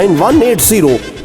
180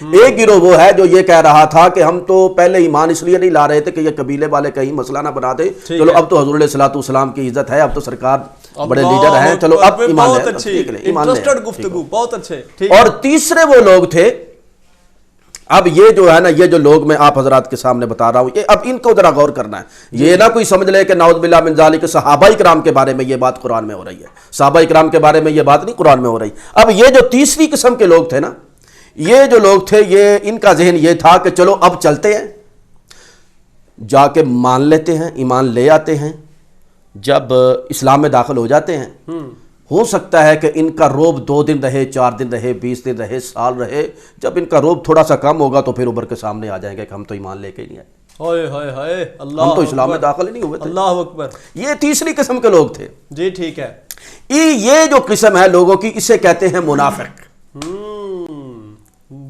ایک گروہ وہ ہے جو یہ کہہ رہا تھا کہ ہم تو پہلے ایمان اس لیے نہیں لا رہے تھے کہ یہ قبیلے والے کہیں مسئلہ نہ بنا دے، چلو اب تو حضور علیہ الصلوۃ والسلام کی عزت ہے، اب تو سرکار بڑے لیڈر ہیں، چلو اب ایمان لے، انٹرسٹڈ گفتگو، بہت اچھے۔ اور تیسرے وہ لوگ تھے، اب یہ جو ہے نا، یہ جو لوگ میں آپ حضرات کے سامنے بتا رہا ہوں، یہ اب ان کو ذرا غور کرنا ہے، یہ نہ کوئی سمجھ لے کہ نعوذ باللہ من ذالک صحابہ اکرام کے بارے میں یہ بات قرآن میں ہو رہی ہے، صحابہ اکرام کے بارے میں یہ بات نہیں قرآن میں ہو رہی۔ اب یہ جو تیسری قسم کے لوگ تھے نا، یہ جو لوگ تھے، یہ ان کا ذہن یہ تھا کہ چلو اب چلتے ہیں، جا کے مان لیتے ہیں، ایمان لے آتے ہیں، جب اسلام میں داخل ہو جاتے ہیں، ہو سکتا ہے کہ ان کا روب 2 دن رہے، 4 دن رہے، 20 دن رہے، سال رہے، جب ان کا روب تھوڑا سا کم ہوگا تو پھر ابھر کے سامنے آ جائیں گے کہ ہم تو ایمان لے کے ہی نہیں آئے، ہائے ہائے ہائے، اللہ ہم تو اسلام میں داخل ہی نہیں ہوئے تھے۔ اللہ اکبر۔ یہ تیسری قسم کے لوگ تھے جی ٹھیک ہے۔ یہ جو قسم ہے لوگوں کی، اسے کہتے ہیں منافق۔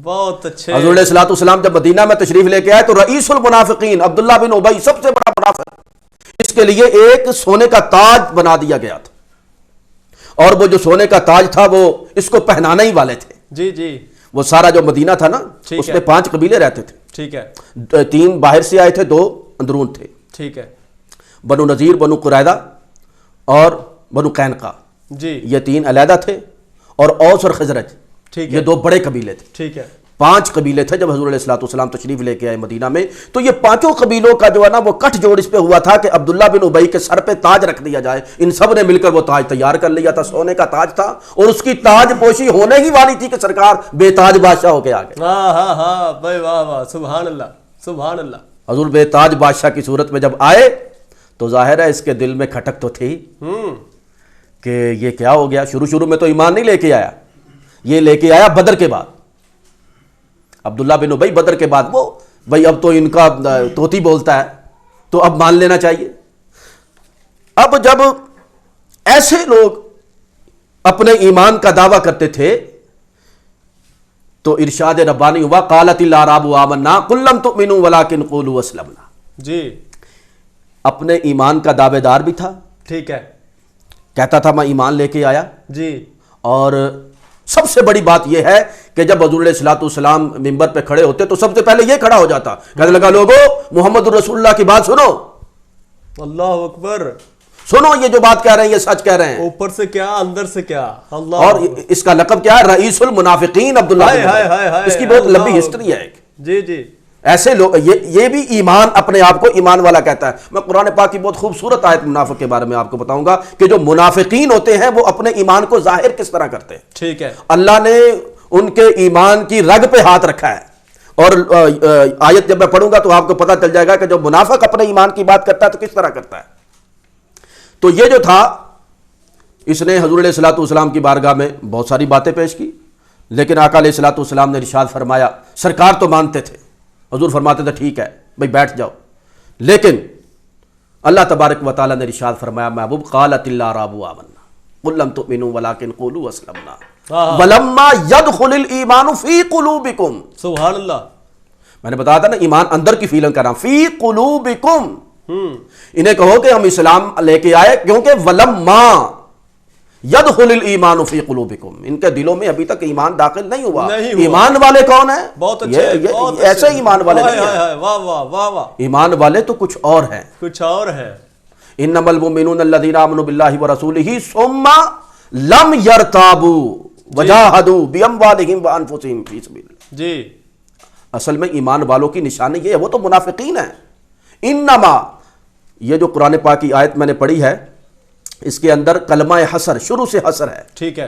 بہت اچھے۔ حضور علیہ الصلوۃ والسلام جب مدینہ میں تشریف لے کے آئے تو رئیس المنافقین عبداللہ بن ابی، سب سے بڑا منافق، اس کے لیے ایک سونے کا تاج بنا دیا گیا تھا، اور وہ جو سونے کا تاج تھا وہ اس کو پہنانے ہی والے تھے۔ جی جی۔ وہ سارا جو مدینہ تھا نا، اس میں 5 قبیلے رہتے تھے، ٹھیک ہے، 3 باہر سے آئے تھے، 2 اندرون تھے، ٹھیک ہے، بنو نذیر، بنو قریظہ اور بنو قینقاع، جی یہ 3 علیحدہ تھے، اور اوس اور خزرج ٹھیک یہ ہے، 2 بڑے قبیلے تھے۔ ٹھیک ہے، 5 قبیلے تھے جب حضور علیہ الصلوۃ والسلام تشریف لے کے آئے مدینہ میں، تو یہ 5 قبیلوں کا جو ہے نا وہ کٹ جوڑ اس پہ ہوا تھا کہ عبداللہ بن ابی کے سر پہ تاج رکھ دیا جائے۔ ان سب نے مل کر وہ تاج تیار کر لیا تھا، سونے کا تاج تھا، اور اس کی تاج پوشی ہونے ہی والی تھی کہ سرکار بے تاج بادشاہ ہو کے آ گئے۔ ہاں ہاں ہاں بھائی، واہ واہ، سبحان اللہ سبحان اللہ۔ حضور بے تاج بادشاہ کی صورت میں جب آئے تو ظاہر ہے اس کے دل میں کھٹک تو تھی کہ یہ کیا ہو گیا۔ شروع میں تو ایمان نہیں لے کے آیا، یہ لے کے آیا بدر کے بعد، عبداللہ بن ابی بدر کے بعد، وہ بھائی اب تو ان کا طوطی بولتا ہے تو اب مان لینا چاہیے۔ اب جب ایسے لوگ اپنے ایمان کا دعویٰ کرتے تھے تو ارشاد ربانی ہوا، قالت الاعراب آمنا قل لم تؤمنوا ولکن قولوا اسلمنا۔ جی، اپنے ایمان کا دعوے دار بھی تھا، ٹھیک ہے، کہتا تھا میں ایمان لے کے آیا، جی، اور سب سے بڑی بات یہ ہے کہ جب حضور علیہ الصلوۃ والسلام ممبر پہ کھڑے ہوتے تو سب سے پہلے یہ کھڑا ہو جاتا، کہنے لگا لوگو محمد رسول اللہ کی بات سنو، اللہ اکبر، سنو یہ جو بات کہہ رہے ہیں یہ سچ کہہ رہے ہیں۔ اوپر سے کیا اندر سے کیا، اللہ اور اس کا لقب کیا ہے؟ رئیس المنافقین عبداللہ بن ہائے ابی۔ ہائے ہائے، اس کی بہت اللہ لمبی ہسٹری ہے ایک۔ جی جی، ایسے لوگ، یہ بھی ایمان، اپنے آپ کو ایمان والا کہتا ہے۔ میں قرآن پاک کی بہت خوبصورت آیت منافق کے بارے میں آپ کو بتاؤں گا کہ جو منافقین ہوتے ہیں وہ اپنے ایمان کو ظاہر کس طرح کرتے ہیں۔ ٹھیک ہے، اللہ نے ان کے ایمان کی رگ پہ ہاتھ رکھا ہے، اور آیت جب میں پڑھوں گا تو آپ کو پتہ چل جائے گا کہ جو منافق اپنے ایمان کی بات کرتا ہے تو کس طرح کرتا ہے۔ تو یہ جو تھا، اس نے حضور علیہ الصلوۃ والسلام کی بارگاہ میں بہت ساری باتیں پیش کی، لیکن آقا علیہ الصلوۃ والسلام نے ارشاد فرمایا، سرکار تو مانتے تھے، حضور فرماتے تھے ٹھیک ہے بھائی بیٹھ جاؤ، لیکن اللہ تبارک و تعالیٰ نے ارشاد فرمایا، محبوب قالت الاعراب آمنا قل لم تؤمنوا ولکن قولوا اسلمنا ولما يدخل الایمان فی قلوبکم۔ سبحان اللہ۔ میں نے بتایا تھا نا، ایمان اندر کی فیلنگ کر رہا ہوں، فی قلوبکم، انہیں کہو کہ ہم اسلام لے کے آئے، کیونکہ ولما یدخل الایمان فی قلوبکم، ان کے دلوں میں ابھی تک ایمان داخل نہیں ہوا۔ ایمان والے کون ہیں؟ بہت اچھے، ایسے ایمان والے نہیں ہیں، واہ واہ واہ واہ، ایمان والے تو کچھ اور ہیں۔ کچھ اور ہے۔ انما المؤمنون الذین آمنوا باللہ ورسولہ ثم لم یرتابوا وجاہدوا باموالہم وانفسہم فی سبیل اللہ۔ جی، اصل میں ایمان والوں کی نشانی یہ ہے، وہ تو منافقین ہیں۔ انما، یہ جو قرآن پاک کی آیت میں نے پڑھی ہے، اس کے اندر کلمہ حصر، شروع سے حصر ہے، ٹھیک ہے،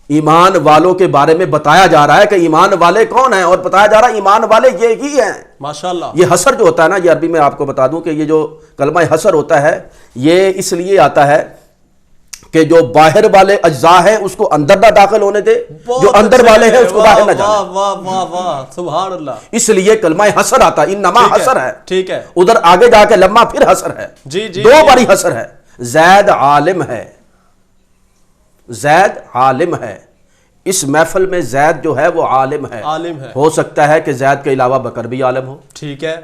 ایمان والوں کے بارے میں بتایا جا رہا ہے کہ ایمان والے کون ہیں، اور بتایا جا رہا ہے ایمان والے یہ ہی ہیں۔ ماشاءاللہ۔ یہ حصر جو ہوتا ہے نا، یہ عربی میں آپ کو بتا دوں کہ یہ جو کلمہ حصر ہوتا ہے یہ اس لیے آتا ہے کہ جو باہر والے اجزاء ہیں اس کو اندر نہ داخل ہونے دے، جو اندر والے ہیں اس کو باہر نہ جانے۔ واہ واہ واہ واہ، سبحان اللہ۔ اس لیے کلمہ حصر آتا ہے، انما حصر ہے، ٹھیک ہے، ادھر آگے جا کے لما پھر حصر ہے، جی جی، 2 باری حصر ہے۔ زید عالم ہے، زید عالم ہے، اس محفل میں زید جو ہے وہ عالم ہے۔ عالم ہے، ہو سکتا ہے کہ زید کے علاوہ بکر بھی عالم ہو، ٹھیک ہے،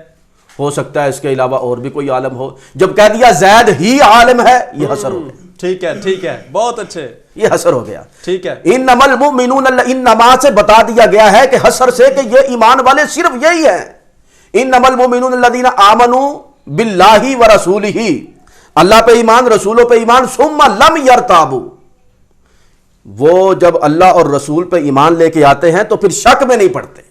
ہو سکتا ہے اس کے علاوہ اور بھی کوئی عالم ہو۔ جب کہہ دیا زید ہی عالم ہے، یہ حصر ہو گیا۔ ٹھیک ہے بہت اچھے. یہ حسر ہو گیا. ٹھیک ہے. انما المؤمنون انما سے بتا دیا گیا ہے کہ حسر سے کہ یہ ایمان والے صرف یہی ہیں. انما المؤمنون الذین آمنوا باللہ ورسولہ، اللہ پہ ایمان، رسولوں پہ ایمان، ثم لم یرتابوا، وہ جب اللہ اور رسول پہ ایمان لے کے آتے ہیں تو پھر شک میں نہیں پڑتے.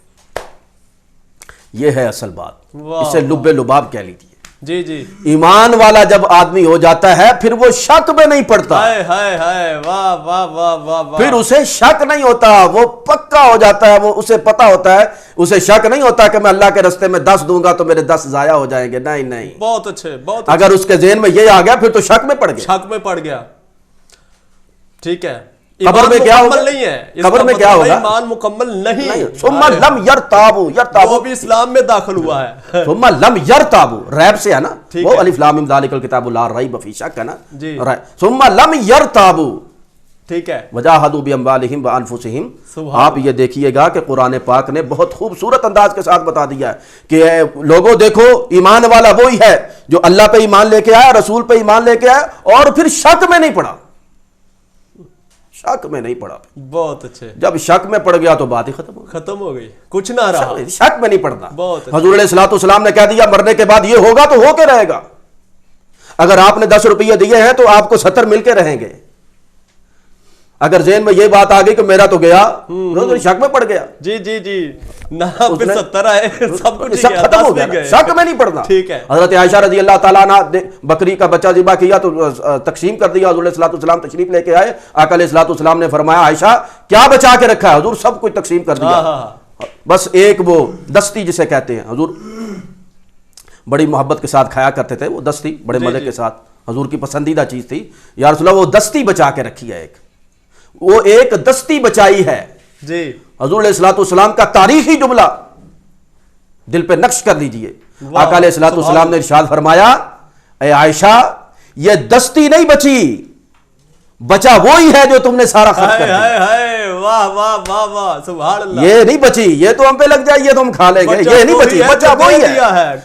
یہ ہے اصل بات. اسے لب لباب کہہ لیجیے. جی جی. ایمان والا جب آدمی ہو جاتا ہے پھر وہ شک میں نہیں پڑتا. ہائے ہائے ہائے، واہ واہ واہ واہ واہ. پھر اسے شک نہیں ہوتا، وہ پکا ہو جاتا ہے، وہ اسے پتا ہوتا ہے، اسے شک نہیں ہوتا کہ میں اللہ کے راستے میں 10 دوں گا تو میرے 10 ضائع ہو جائیں گے. نہیں نہیں. بہت اچھے بہت. اگر اس کے ذہن میں یہ آ گیا پھر تو شک میں پڑ گیا. شک میں پڑ گیا. ٹھیک ہے. قبر میں کیا ہوگا؟ نہیں ہے. قبر میں کیا ہوگا؟ ایمان مکمل نہیں. ثم لم یرتابوا، وہ بھی اسلام میں داخل ہوا ہے. ثم لم یرتابوا، ریب سے ہے نا، وہ الف لام میم ذالک الکتاب لا ریب فیہ، شک ہے نا. ثم لم یرتابوا، ٹھیک ہے. وجاہدوا باموالہم وانفسہم. آپ یہ دیکھیے گا کہ قرآن پاک نے بہت خوبصورت انداز کے ساتھ بتا دیا ہے کہ لوگوں دیکھو، ایمان والا وہی ہے جو اللہ پہ ایمان لے کے آیا، رسول پہ ایمان لے کے آیا اور پھر شک میں نہیں پڑا. شک میں نہیں پڑا. بہت اچھے. جب شک میں پڑ گیا تو بات ہی ختم ہو گئی، کچھ نہ رہا. شک میں نہیں پڑتا. بہت حضور علیہ الصلوۃ والسلام نے کہہ دیا مرنے کے بعد یہ ہوگا تو ہو کے رہے گا. اگر آپ نے 10 روپیے دیے ہیں تو آپ کو 70 مل کے رہیں گے. اگر ذہن میں یہ بات آ گئی کہ میرا تو گیا، تو شک میں پڑ گیا. جی جی جی. نہ پھر 70 آئے، سب کچھ ختم ہو گیا. شک میں نہیں پڑنا. ٹھیک ہے. حضرت عائشہ رضی اللہ تعالیٰ عنہ بکری کا بچہ ذبح کیا تو تقسیم کر دیا. حضور علیہ الصلوۃ والسلام تشریف لے کے آئے. آقا علیہ الصلوۃ والسلام نے فرمایا عائشہ کیا بچا کے رکھا ہے؟ حضور سب کچھ تقسیم کر دیا، بس ایک وہ دستی جسے کہتے ہیں، حضور بڑی محبت کے ساتھ کھایا کرتے تھے، وہ دستی بڑے مزے کے ساتھ حضور کی پسندیدہ چیز تھی. یا رسول اللہ وہ دستی بچا کے رکھی ہے، وہ ایک دستی بچائی ہے. جی. حضور علیہ الصلوۃ والسلام کا تاریخی جملہ دل پہ نقش کر لیجئے. آقا علیہ الصلوۃ والسلام نے ارشاد فرمایا اے عائشہ یہ دستی نہیں بچی، بچا وہی ہے جو تم نے سارا خرچ کر دیا. واہ واہ واہ واہ، سبحان اللہ. یہ نہیں بچی، یہ تو ہم پہ لگ جائے، یہ تو ہم کھا لیں گے. یہ نہیں بچی، بچا وہی ہے.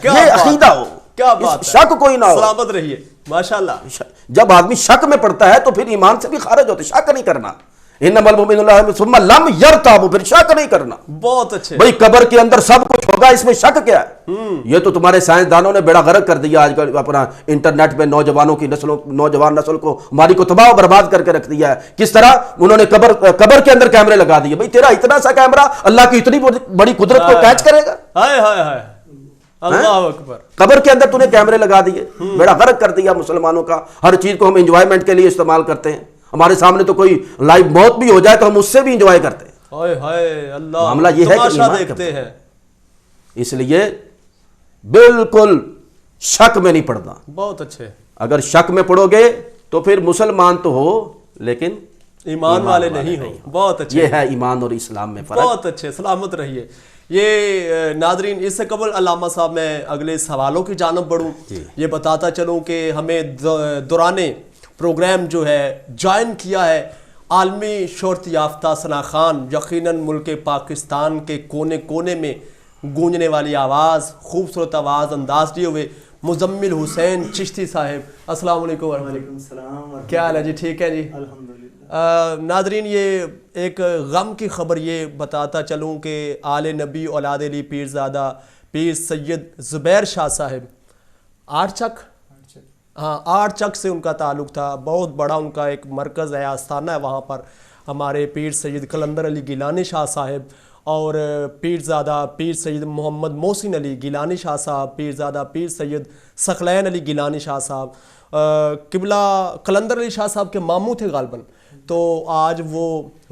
یہ عقیدہ ہو، کیا بات، شک کوئی نہ ہو. سلامت رہیے. ماشاءاللہ. جب آدمی شک میں پڑتا ہے تو پھر ایمان سے بھی خارج ہوتے. شک نہیں کرنا. انما المؤمنون ثم لم یرتابوا، پھر شک نہیں کرنا. بہت اچھے. بھئی قبر کے اندر سب کچھ ہوگا، اس میں شک کیا ہے؟ یہ تو تمہارے سائنسدانوں نے بیڑا غرق کر دیا. آج کل اپنا انٹرنیٹ پہ نوجوانوں کی نوجوان نسل کو ہماری کو تباہ و برباد کر کے رکھ دیا ہے. کس طرح انہوں نے قبر کے اندر کیمرے لگا دیے. بھئی تیرا اتنا سا کیمرہ اللہ کی اتنی بڑی قدرت کو کیچ کرے گا؟ ہائے ہائے ہائے، اللہ اکبر. قبر کے اندر تو نے کیمرے لگا دیے، بیڑا غرق کر دیا مسلمانوں کا. ہر چیز کو ہم انجوائمنٹ کے لیے استعمال کرتے ہیں. ہمارے سامنے تو کوئی لائیو موت بھی ہو جائے تو ہم اس سے بھی انجوائے کرتے ہیں. ہائے ہائے اللہ، معاملہ یہ ہے کہ ایمان دیکھتے ہیں. اس لیے بالکل شک میں نہیں پڑنا. بہت اچھے. اگر شک میں پڑو گے تو پھر مسلمان تو ہو لیکن ایمان والے نہیں ہو. بہت اچھے. یہ ہے ایمان اور اسلام میں فرق. بہت اچھے. سلامت رہیے. یہ ناظرین، اس سے قبل علامہ صاحب میں اگلے سوالوں کی جانب بڑھوں، یہ بتاتا چلوں کہ ہمیں دوران پروگرام جو ہے جوائن کیا ہے عالمی شہرت یافتہ ثنا خان. یقیناً ملک پاکستان کے کونے کونے میں گونجنے والی آواز، خوبصورت آواز انداز لیے ہوئے مزمل حسین چشتی صاحب. السلام علیکم ورحمۃ اللہ. کیا حال ہے جی؟ ٹھیک ہے جی الحمدللہ. ناظرین، یہ ایک غم کی خبر یہ بتاتا چلوں کہ آل نبی اولاد علی پیرزادہ پیر سید زبیر شاہ صاحب آرچک، ہاں آرچک سے ان کا تعلق تھا. بہت بڑا ان کا ایک مرکز ہے، آستانہ ہے. وہاں پر ہمارے پیر سید قلندر علی گیلانی شاہ صاحب اور پیرزادہ پیر سید محمد محسن علی گیلانی شاہ صاحب، پیرزادہ پیر سید ثقلین علی گیلانی شاہ صاحب قبلہ قلندر علی شاہ صاحب کے ماموں تھے غالباً. تو آج وہ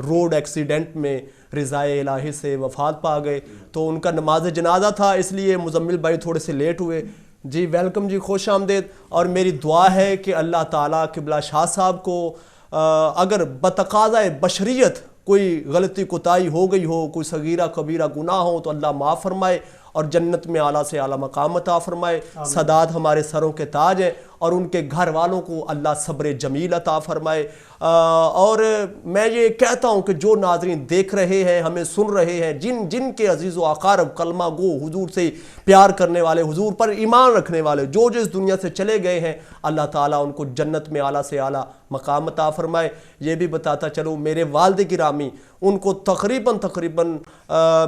روڈ ایکسیڈنٹ میں رضائے الہی سے وفات پا گئے. تو ان کا نماز جنازہ تھا، اس لیے مزمل بھائی تھوڑے سے لیٹ ہوئے. جی ویلکم جی، خوش آمدید. اور میری دعا ہے کہ اللہ تعالیٰ قبلہ شاہ صاحب کو اگر بتقاضۂ بشریت کوئی غلطی کوتاہی ہو گئی ہو، کوئی صغیرہ کبیرہ گناہ ہو تو اللہ معاف فرمائے اور جنت میں اعلیٰ سے اعلیٰ مقام عطا فرمائے. سادات ہمارے سروں کے تاج ہیں اور ان کے گھر والوں کو اللہ صبر جمیل عطا فرمائے. اور میں یہ کہتا ہوں کہ جو ناظرین دیکھ رہے ہیں، ہمیں سن رہے ہیں، جن کے عزیز و اقارب کلمہ گو، حضور سے پیار کرنے والے، حضور پر ایمان رکھنے والے، جو اس دنیا سے چلے گئے ہیں، اللہ تعالیٰ ان کو جنت میں اعلیٰ سے اعلیٰ مقام عطا فرمائے۔ یہ بھی بتاتا چلوں، میرے والد گرامی ان کو تقریباً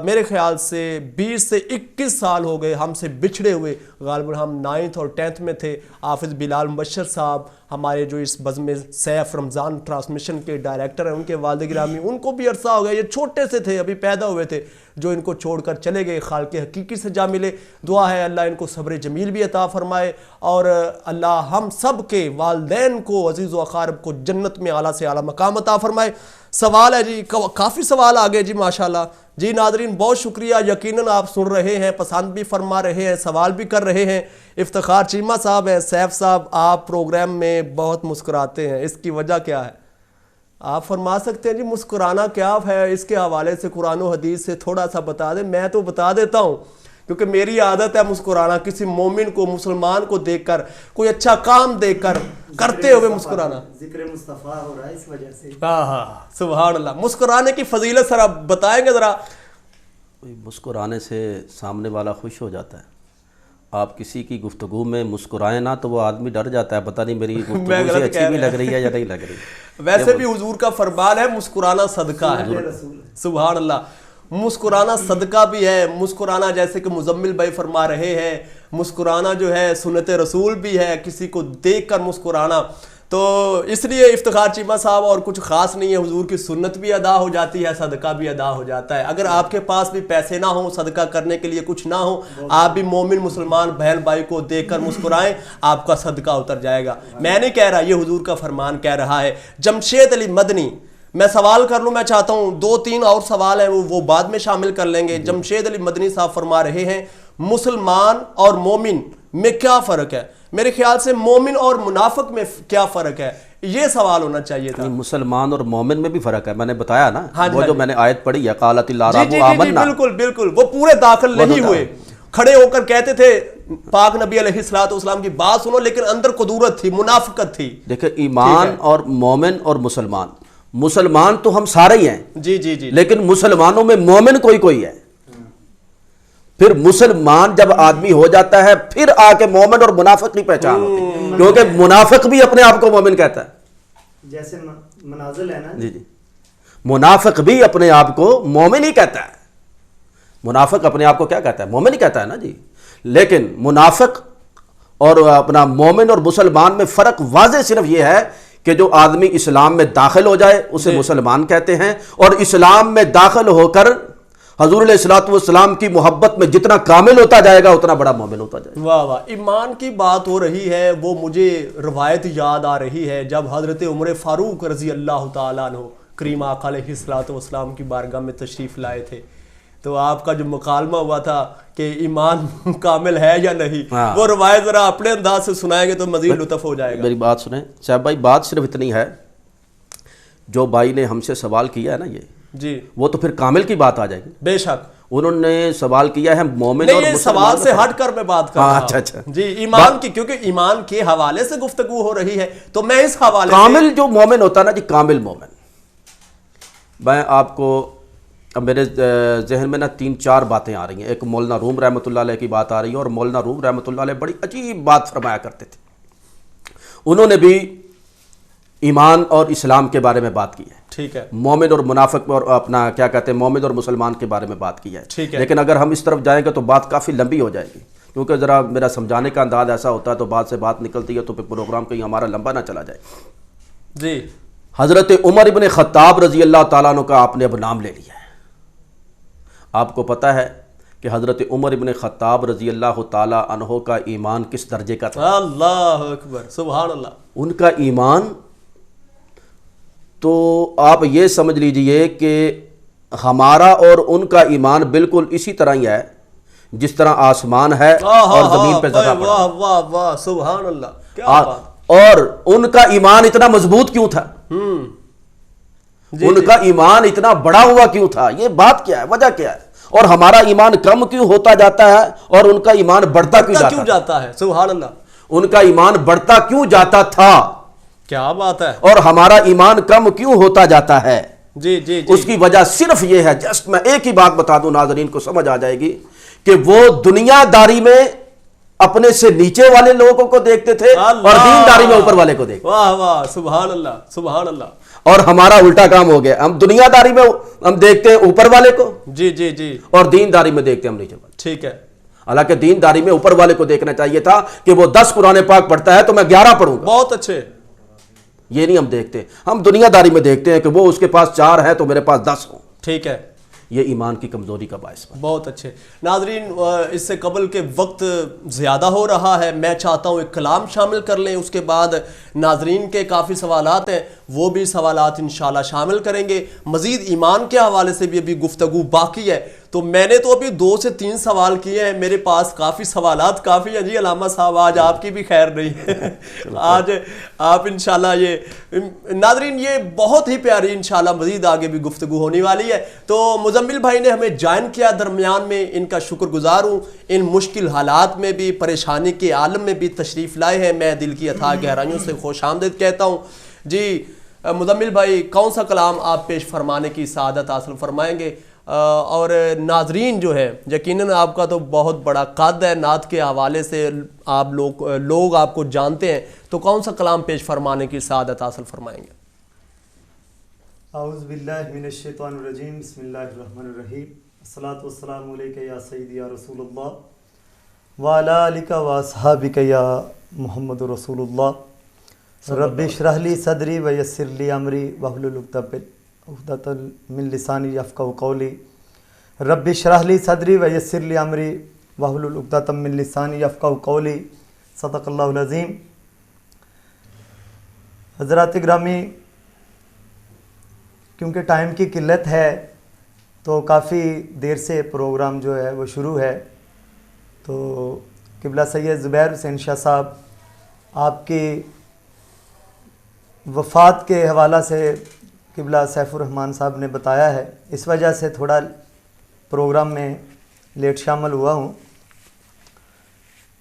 میرے خیال سے 20 سے 21 سال ہو گئے ہم سے بچھڑے ہوئے، غالباً ہم 9th اور 10th میں تھے۔ حافظ بلال مبشر صاحب ہمارے جو اس بزم سیف رمضان ٹرانسمیشن کے ڈائریکٹر ہیں، ان کے والد گرامی ان کو بھی عرصہ ہو گیا، یہ چھوٹے سے تھے، ابھی پیدا ہوئے تھے، جو ان کو چھوڑ کر چلے گئے، خالق حقیقی سے جا ملے۔ دعا ہے اللہ ان کو صبر جمیل بھی عطا فرمائے، اور اللہ ہم سب کے والدین کو، عزیز و اقارب کو جنت میں اعلیٰ سے اعلیٰ مقام عطا فرمائے۔ سوال ہے جی، کافی سوال آگے جی، ماشاءاللہ جی۔ ناظرین بہت شکریہ، یقیناً آپ سن رہے ہیں، پسند بھی فرما رہے ہیں، سوال بھی کر رہے ہیں۔ افتخار چیمہ صاحب ہیں، سیف صاحب آپ پروگرام میں بہت مسکراتے ہیں، اس کی وجہ کیا ہے؟ آپ فرما سکتے ہیں جی مسکرانا کیا ہے، اس کے حوالے سے قرآن و حدیث سے تھوڑا سا بتا دیں۔ میں تو بتا دیتا ہوں کیونکہ میری عادت ہے مسکرانا، کسی مومن کو، مسلمان کو دیکھ کر، کوئی اچھا کام دیکھ کر کرتے ہوئے مسکرانا۔ ذکر مصطفیٰ ہو رہا ہے اس وجہ سے۔ ہاں سبحان اللہ۔ مسکرانے کی فضیلت سر آپ بتائیں گے ذرا؟ مسکرانے سے سامنے والا خوش ہو جاتا ہے۔ آپ کسی کی گفتگو میں مسکرائیں نہ تو وہ آدمی ڈر جاتا ہے، پتہ نہیں میری گفتگو سے اچھی بھی لگ رہی ہے یا نہیں لگ رہی۔ ویسے بھی حضور کا فرمان ہے مسکرانا صدقہ ہے، سبحان اللہ۔ مسکرانا صدقہ بھی ہے، مسکرانا جیسے کہ مزمل بھائی فرما رہے ہیں، مسکرانا جو ہے سنت رسول بھی ہے، کسی کو دیکھ کر مسکرانا۔ تو اس لیے افتخار چیمہ صاحب اور کچھ خاص نہیں ہے، حضور کی سنت بھی ادا ہو جاتی ہے، صدقہ بھی ادا ہو جاتا ہے۔ اگر آپ کے پاس بھی پیسے نہ ہوں، صدقہ کرنے کے لیے کچھ نہ ہو، آپ بھی مومن مسلمان بہن بھائی کو دیکھ کر مسکرائیں، آپ کا صدقہ اتر جائے گا۔ میں نہیں کہہ رہا، یہ حضور کا فرمان کہہ رہا ہے۔ جمشید علی مدنی، میں سوال کر لوں، میں چاہتا ہوں 2-3 اور سوال ہیں وہ بعد میں شامل کر لیں گے۔ جمشید علی مدنی صاحب فرما رہے ہیں مسلمان اور مومن میں کیا فرق ہے؟ میرے خیال سے مومن اور منافق میں کیا فرق ہے، یہ سوال ہونا چاہیے تھا۔ مسلمان اور مومن میں بھی فرق ہے، میں نے بتایا نا، وہ جو میں نے آیت پڑھی ہے قالت الاعراب آمنا، بالکل وہ پورے داخل نہیں ہوئے، کھڑے ہو کر کہتے تھے پاک نبی علیہ السلام کی بات سنو، لیکن اندر قدورت تھی، منافقت تھی۔ دیکھیں ایمان اور مومن اور مسلمان تو ہم سارے ہی ہیں جی، لیکن مسلمانوں میں مومن کوئی ہے۔ پھر مسلمان جب آدمی ہو جاتا ہے پھر آ کے مومن اور منافق کی پہچان ہوتی، کیونکہ منافق بھی اپنے آپ کو مومن کہتا ہے، جیسے منازل ہے نا جی منافق بھی اپنے آپ کو مومن ہی کہتا ہے۔ منافق اپنے آپ کو کیا کہتا ہے؟ مومن ہی کہتا ہے نا جی۔ لیکن منافق اور اپنا مومن اور مسلمان میں فرق واضح صرف یہ ہے کہ جو آدمی اسلام میں داخل ہو جائے اسے مسلمان کہتے ہیں، اور اسلام میں داخل ہو کر حضور علیہ الصلوۃ والسلام کی محبت میں جتنا کامل ہوتا جائے گا اتنا بڑا مومن ہوتا جائے گا۔ واہ واہ، ایمان کی بات ہو رہی ہے، وہ مجھے روایت یاد آ رہی ہے جب حضرت عمر فاروق رضی اللہ تعالیٰ عنہ کریم آقا علیہ الصلوۃ والسلام کی بارگاہ میں تشریف لائے تھے، تو آپ کا جو مکالمہ ہوا تھا کہ ایمان کامل ہے یا نہیں، وہ روایت ذرا اپنے انداز سے سنائیں گے تو مزید لطف ہو جائے گا۔ میری بات سنیں صاحب بھائی، بات صرف اتنی ہے، جو بھائی نے ہم سے سوال کیا ہے نا یہ جی، وہ تو پھر کامل کی بات آ جائے گی۔ بے شک انہوں نے سوال کیا ہے مومن اور مسلمان، سوال سے ہٹ کر میں بات کر رہا ہوں اچھا جی، ایمان کی، کیونکہ ایمان کے حوالے سے گفتگو ہو رہی ہے تو میں اس حوالے سے کامل جو مومن ہوتا ہے نا جی، کامل مومن، میں آپ کو اب میرے ذہن میں نا 3-4 باتیں آ رہی ہیں۔ ایک مولانا روم رحمۃ اللہ علیہ کی بات آ رہی ہے، اور مولانا روم رحمۃ اللہ علیہ بڑی عجیب بات فرمایا کرتے تھے، انہوں نے بھی ایمان اور اسلام کے بارے میں بات کی ہے، ٹھیک ہے، مومن اور منافق اور اپنا کیا کہتے ہیں مومن اور مسلمان کے بارے میں بات کی ہے، ٹھیک ہے، لیکن اگر ہم اس طرف جائیں گے تو بات کافی لمبی ہو جائے گی، کیونکہ ذرا میرا سمجھانے کا انداز ایسا ہوتا ہے تو بات سے بات نکلتی ہے تو پھر پروگرام کہیں ہمارا لمبا نہ چلا جائے۔ جی، حضرت عمر ابن خطاب رضی اللہ تعالیٰ عنہ کا آپ نے اب نام لے لیا ہے۔ آپ کو پتہ ہے کہ حضرت عمر ابن خطاب رضی اللہ تعالیٰ عنہ کا ایمان کس درجے کا تھا؟ اللہ اکبر، سبحان اللہ۔ ان کا ایمان تو آپ یہ سمجھ لیجئے کہ ہمارا اور ان کا ایمان بالکل اسی طرح ہی ہے جس طرح آسمان ہے اور زمین پہ ذرہ پڑا۔ واہ واہ واہ، سبحان اللہ، کیا بات۔ اور ان کا ایمان اتنا مضبوط کیوں تھا؟ ان کا ایمان اتنا بڑا ہوا کیوں تھا؟ یہ بات کیا ہے، وجہ کیا ہے؟ اور ہمارا ایمان کم کیوں ہوتا جاتا ہے اور ان کا ایمان بڑھتا کیوں جاتا ہے؟ سبحان اللہ۔ ان کا ایمان بڑھتا کیوں جاتا تھا؟ کیا بات ہے. اور ہمارا ایمان کم کیوں ہوتا جاتا ہے؟ جی جی جی. اس کی وجہ صرف یہ ہے، جسٹ میں ایک ہی بات بتا دوں، ناظرین کو سمجھ آ جائے گی، کہ وہ دنیا داری میں اپنے سے نیچے والے لوگوں کو دیکھتے تھے اور دین داری میں اوپر والے کو دیکھتے. واہ واہ، سبحان اللہ سبحان اللہ. اور ہمارا الٹا کام ہو گیا، ہم دنیا داری میں ہم دیکھتے ہیں اوپر والے کو، جی جی جی. اور دین داری میں دیکھتے ہیں ہم نیچے والے. ٹھیک ہے. حالانکہ دین داری میں اوپر والے کو دیکھنا چاہیے تھا کہ وہ 10 قرآن پاک پڑھتا ہے تو میں 11 پڑھوں گا. بہت اچھے. یہ نہیں ہم دیکھتے، ہم دنیا داری میں دیکھتے ہیں کہ وہ اس کے پاس 4 ہے تو میرے پاس 10 ہوں. ٹھیک ہے. یہ ایمان کی کمزوری کا باعث ہے. بہت اچھے. ناظرین، اس سے قبل کے وقت زیادہ ہو رہا ہے، میں چاہتا ہوں ایک کلام شامل کر لیں، اس کے بعد ناظرین کے کافی سوالات ہیں، وہ بھی سوالات انشاءاللہ شامل کریں گے. مزید ایمان کے حوالے سے بھی ابھی گفتگو باقی ہے، تو میں نے تو ابھی 2 سے 3 سوال کیے ہیں، میرے پاس کافی سوالات کافی ہیں. جی علامہ صاحب، آج آپ کی بھی خیر نہیں ہے. آج آپ انشاءاللہ یہ ناظرین، یہ بہت ہی پیاری انشاءاللہ مزید آگے بھی گفتگو ہونے والی ہے. تو مزمل بھائی نے ہمیں جوائن کیا درمیان میں، ان کا شکر گزار ہوں. ان مشکل حالات میں بھی، پریشانی کے عالم میں بھی تشریف لائے ہیں، میں دل کی اتھاہ گہرائیوں سے خوش آمدید کہتا ہوں. جی مزمل بھائی، کون سا کلام آپ پیش فرمانے کی سعادت حاصل فرمائیں گے؟ اور ناظرین جو ہے، یقیناً آپ کا تو بہت بڑا قد ہے، نعت کے حوالے سے آپ لوگ آپ کو جانتے ہیں، تو کون سا کلام پیش فرمانے کی سعادت حاصل فرمائیں گے؟ اعوذ باللہ من الشیطان الرجیم، بسم اللہ الرحمن الرحیم. الصلاۃ والسلام علیک یا سیدی یا رسول اللہ وعلی آلک واصحابک یا محمد رسول اللہ. رب اشرح لی صدری ویسر لی امری واحلل عقدۃ من لسانی یفقہوا قولی. رب اشرح لی صدری ویسر لی امری واحلل عقدۃ من لسانی یفقہوا قولی. صدق اللہ العظیم. حضرات گرامی، کیونکہ ٹائم کی قلت ہے تو کافی دیر سے پروگرام جو ہے وہ شروع ہے، تو قبلہ سید زبیر حسین شاہ صاحب آپ کی وفات کے حوالہ سے قبلہ سیف الرحمن صاحب نے بتایا ہے، اس وجہ سے تھوڑا پروگرام میں لیٹ شامل ہوا ہوں.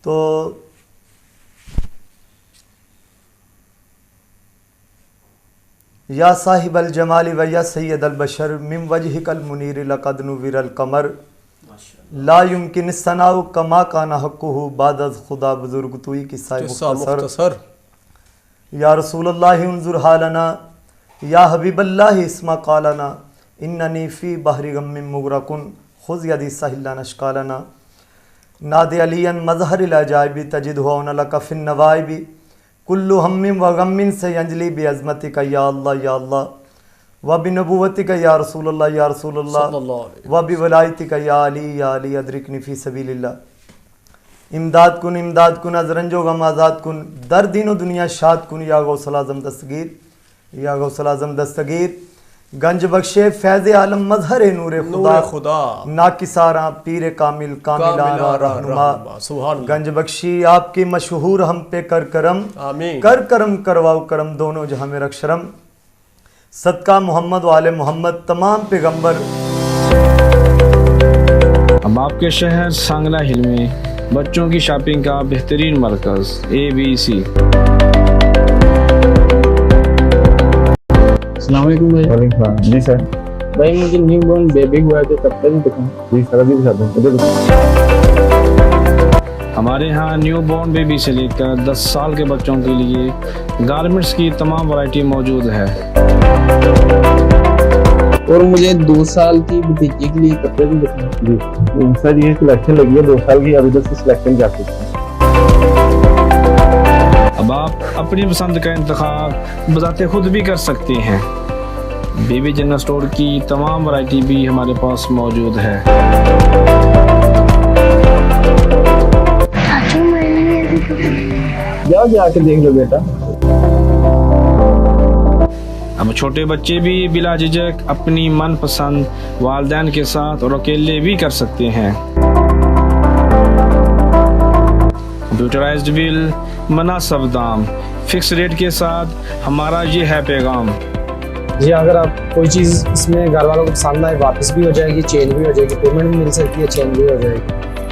تو یا صاحب الجمال و یا سید البشر من وجہک المنیر لقد نور القمر لا یمکن الثناء کما کان حقہ بعد از خدا بزرگ توئی قصہ مختصر. یا رسول اللہ انظر حالنا یا حبیب اللہ اسمع قالنا اننی فی بحر غم مغرقن خذ یدی سہل اشکالنا. ناد علی مظہر العجائب تجدہ عون لک فی النوائب کل ہم و غم سے انجلی بعظمتک یا اللہ یا اللہ و بنبوتک یا رسول اللہ یا رسول اللہ و بولایتک یا علی ادرکنی فی سبیل اللہ. امداد کن از رنج و غم آزاد کن در دین و دنیا شاد کن یا غوث الاعظم دستگیر یا غوث الاعظم دستگیر. گنج بخشے فیض عالم مظہر نور خدا ناکساراں پیر کامل کاملاں رہنما. گنج بخشی آپ کی مشہور ہم پہ کر کرم، کر کرم کرواؤ کرم دونوں جہاں میں رکھ شرم. صدقہ محمد و آل محمد تمام پیغمبر. اب آپ کے شہر سانگلہ ہل میں بچوں کی شاپنگ کا بہترین مرکز ABC. السلام علیکم بھائی. وعلیکم السلام. جی سر. بھائی مجھے نیو بورن بیبی ہوا ہے تو کب تک دکھاؤں؟ جی سر ابھی دکھاتا ہوں. ہمارے ہاں نیو بورن بیبی سے لے کر 10 سال کے بچوں کے لیے گارمنٹس کی تمام ورائٹی موجود ہے. اور مجھے 2 سال کی بھتیجی کے لیے کب تک دکھاؤں؟ جی سر یہ سلیکشن لگی ہے 2 سال کی، ابھی تک سے سلیکشن جا سکتے ہیں. اب آپ اپنی پسند کا انتخاب بذات خود بھی کر سکتے ہیں. بیبی جنرل اسٹور کی تمام ورائٹی بھی ہمارے پاس موجود ہے. جاؤ جا کے دیکھ لو بیٹا. اب چھوٹے بچے بھی بلا جھجک اپنی من پسند والدین کے ساتھ اور اکیلے بھی کر سکتے ہیں. کمپیوٹرائزڈ بل، مناسب دام، فکس ریٹ کے ساتھ ہمارا یہ ہے پیغام. جی اگر آپ کوئی چیز اس میں گھر والوں کو پسند آئے واپس بھی ہو جائے گی، چینج بھی ہو جائے گی، پیمنٹ بھی مل سکتی ہے، چینج بھی ہو جائے گی.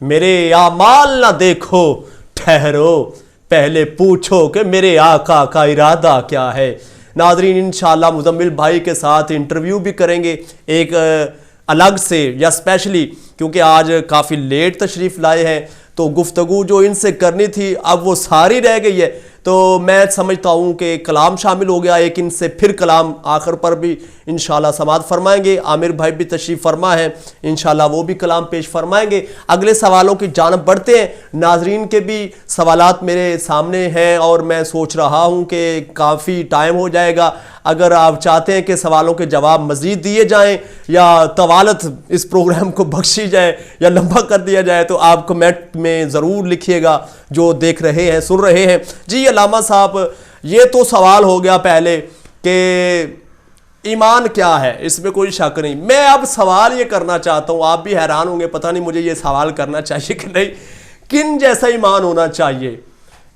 میرے اعمال نہ دیکھو ٹھہرو پہلے پوچھو کہ میرے آقا کا ارادہ کیا ہے. ناظرین انشاءاللہ مزمل بھائی کے ساتھ انٹرویو بھی کریں گے ایک الگ سے یا اسپیشلی, کیونکہ آج کافی لیٹ تشریف لائے ہیں تو گفتگو جو ان سے کرنی تھی اب وہ ساری رہ گئی ہے. تو میں سمجھتا ہوں کہ کلام شامل ہو گیا ایک, ان سے پھر کلام آخر پر بھی انشاءاللہ سماعت فرمائیں گے. عامر بھائی بھی تشریف فرما ہے, انشاءاللہ وہ بھی کلام پیش فرمائیں گے. اگلے سوالوں کی جانب بڑھتے ہیں. ناظرین کے بھی سوالات میرے سامنے ہیں اور میں سوچ رہا ہوں کہ کافی ٹائم ہو جائے گا. اگر آپ چاہتے ہیں کہ سوالوں کے جواب مزید دیے جائیں یا طوالت اس پروگرام کو بخشی جائے یا لمبا کر دیا جائے تو آپ کمنٹ میں ضرور لکھیے گا جو دیکھ رہے ہیں سن رہے ہیں. جی علامہ صاحب, یہ تو سوال ہو گیا پہلے کہ ایمان کیا ہے, اس میں کوئی شک نہیں. میں اب سوال یہ کرنا چاہتا ہوں, آپ بھی حیران ہوں گے پتہ نہیں مجھے یہ سوال کرنا چاہیے کہ نہیں, کن جیسا ایمان ہونا چاہیے,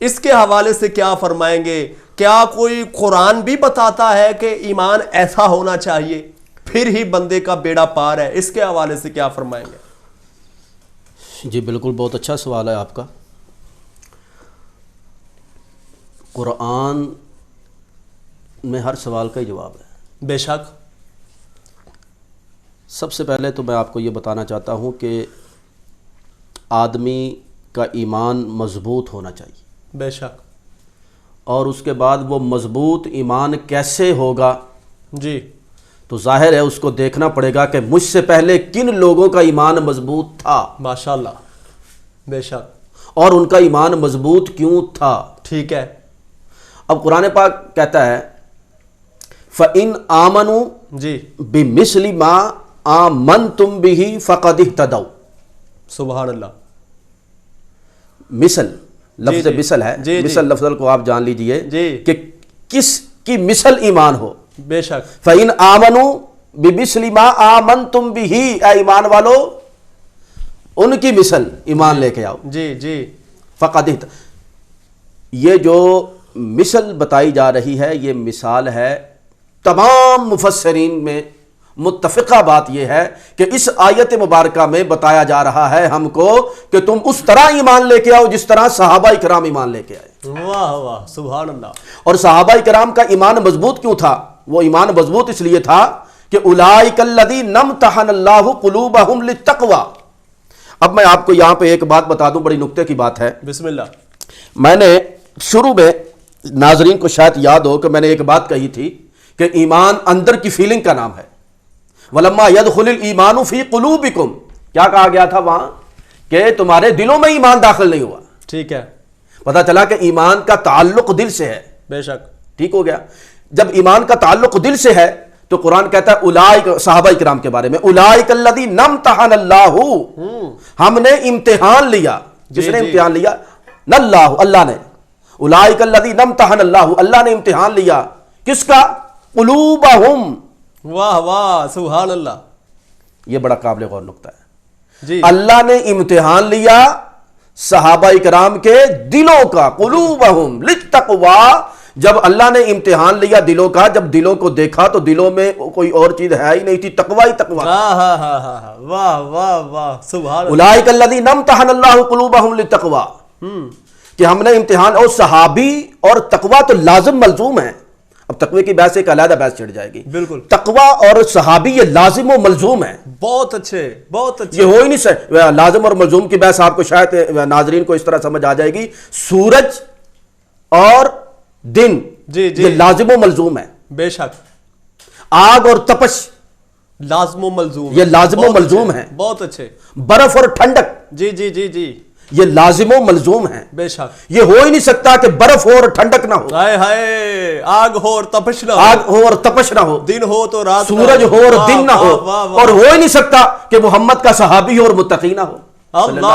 اس کے حوالے سے کیا فرمائیں گے؟ کیا کوئی قرآن بھی بتاتا ہے کہ ایمان ایسا ہونا چاہیے پھر ہی بندے کا بیڑا پار ہے؟ اس کے حوالے سے کیا فرمائیں گے؟ جی بالکل, بہت اچھا سوال ہے آپ کا. قرآن میں ہر سوال کا ہی جواب ہے. بے شک. سب سے پہلے تو میں آپ کو یہ بتانا چاہتا ہوں کہ آدمی کا ایمان مضبوط ہونا چاہیے. بے شک. اور اس کے بعد وہ مضبوط ایمان کیسے ہوگا؟ جی تو ظاہر ہے اس کو دیکھنا پڑے گا کہ مجھ سے پہلے کن لوگوں کا ایمان مضبوط تھا. ماشاءاللہ. بے شک. اور ان کا ایمان مضبوط کیوں تھا. ٹھیک ہے. اب قرآن پاک کہتا ہے فَإِنْ آمَنُوا جی بِمِثْلِ مَا آمَنْتُمْ بِهِ فَقَدِ اهْتَدَوْا. سبحان اللہ. مثل لفظ مثل ہے. مثل لفظ کو آپ جان لیجئے کہ کس کی مثل ایمان ہو. بے شک. فَإِنْ آمَنُوا بِمِثْلِ مَا آمَنْتُمْ بِهِ, اے ایمان والو ان کی مثل ایمان لے کے آؤ. جی جی. فقد یہ جو مثل بتائی جا رہی ہے یہ مثال ہے. تمام مفسرین میں متفقہ بات یہ ہے کہ اس آیت مبارکہ میں بتایا جا رہا ہے ہم کو کہ تم اس طرح ایمان لے کے آؤ جس طرح صحابہ کرام ایمان لے کے آئے. واہ واہ سبحان اللہ. اور صحابہ کرام کا ایمان مضبوط کیوں تھا؟ وہ ایمان مضبوط اس لیے تھا کہ اولئک الذین امتحن اللہ قلوبہم للتقوی. اب میں آپ کو یہاں پہ ایک بات بتا دوں, بڑی نکتے کی بات ہے. بسم اللہ. میں نے شروع میں ناظرین کو شاید یاد ہو کہ میں نے ایک بات کہی تھی کہ ایمان اندر کی فیلنگ کا نام ہے. وَلَمَّا يَدْخُلِ الْإِيمَانُ فِي قُلُوبِكُمْ, کیا کہا گیا تھا وہاں کہ تمہارے دلوں میں ایمان داخل نہیں ہوا. ٹھیک ہے. پتہ چلا کہ ایمان کا تعلق دل سے ہے. بے شک. ٹھیک ہو گیا. جب ایمان کا تعلق دل سے ہے تو قرآن کہتا ہے اولئک, صحابہ کرام کے بارے میں, اولئک الذین امتحن اللہ, ہم نے امتحان لیا. جس نے امتحان لیا نہ اللہ نے. اولئک الذین امتحن اللہ, اللہ نے امتحان لیا کس کا؟ قلوبہم. واہ واہ سبحان اللہ. یہ بڑا قابل غور نکتہ ہے. جی. اللہ نے امتحان لیا صحابہ کرام کے دلوں کا. قلوبہم للتقوی. جب اللہ نے امتحان لیا دلوں کا, جب دلوں کو دیکھا تو دلوں میں کوئی اور چیز ہے ہی نہیں تھی, تقوی ہی تقوی. واہ واہ واہ سبحان اللہ. اولئک الذین امتحن اللہ قلوبہم للتقوی, کہ ہم نے امتحان. اور صحابی اور تقوی تو لازم ملزوم ہے. اب تقوی کی بحث ایک علیحدہ بحث چڑھ جائے گی. بالکل. تقوی اور صحابی یہ لازم و ملزوم ہے. بہت اچھے بہت اچھے. یہ ہو ہی نہیں لازم اور ملزوم کی بحث آپ کو شاید ناظرین کو اس طرح سمجھ آ جائے گی. سورج اور دن یہ لازم و ملزوم ہے. بے شک. آگ اور تپش لازم و ملزوم, یہ لازم و ملزوم ہے. بہت اچھے. برف اور ٹھنڈک جی جی جی جی یہ لازم و ملزوم ہے. بے شک. یہ ہو ہی نہیں سکتا کہ برف ہو اور ٹھنڈک نہ ہو. ہائے ہائے, آگ ہو اور تپش نہ ہو. آگ ہو اور تپش نہ ہو. دن ہو تو رات, سورج ہو اور دن نہ ہو. اور ہو ہی نہیں سکتا کہ محمد کا صحابی ہو اور متقی نہ ہو. اللہ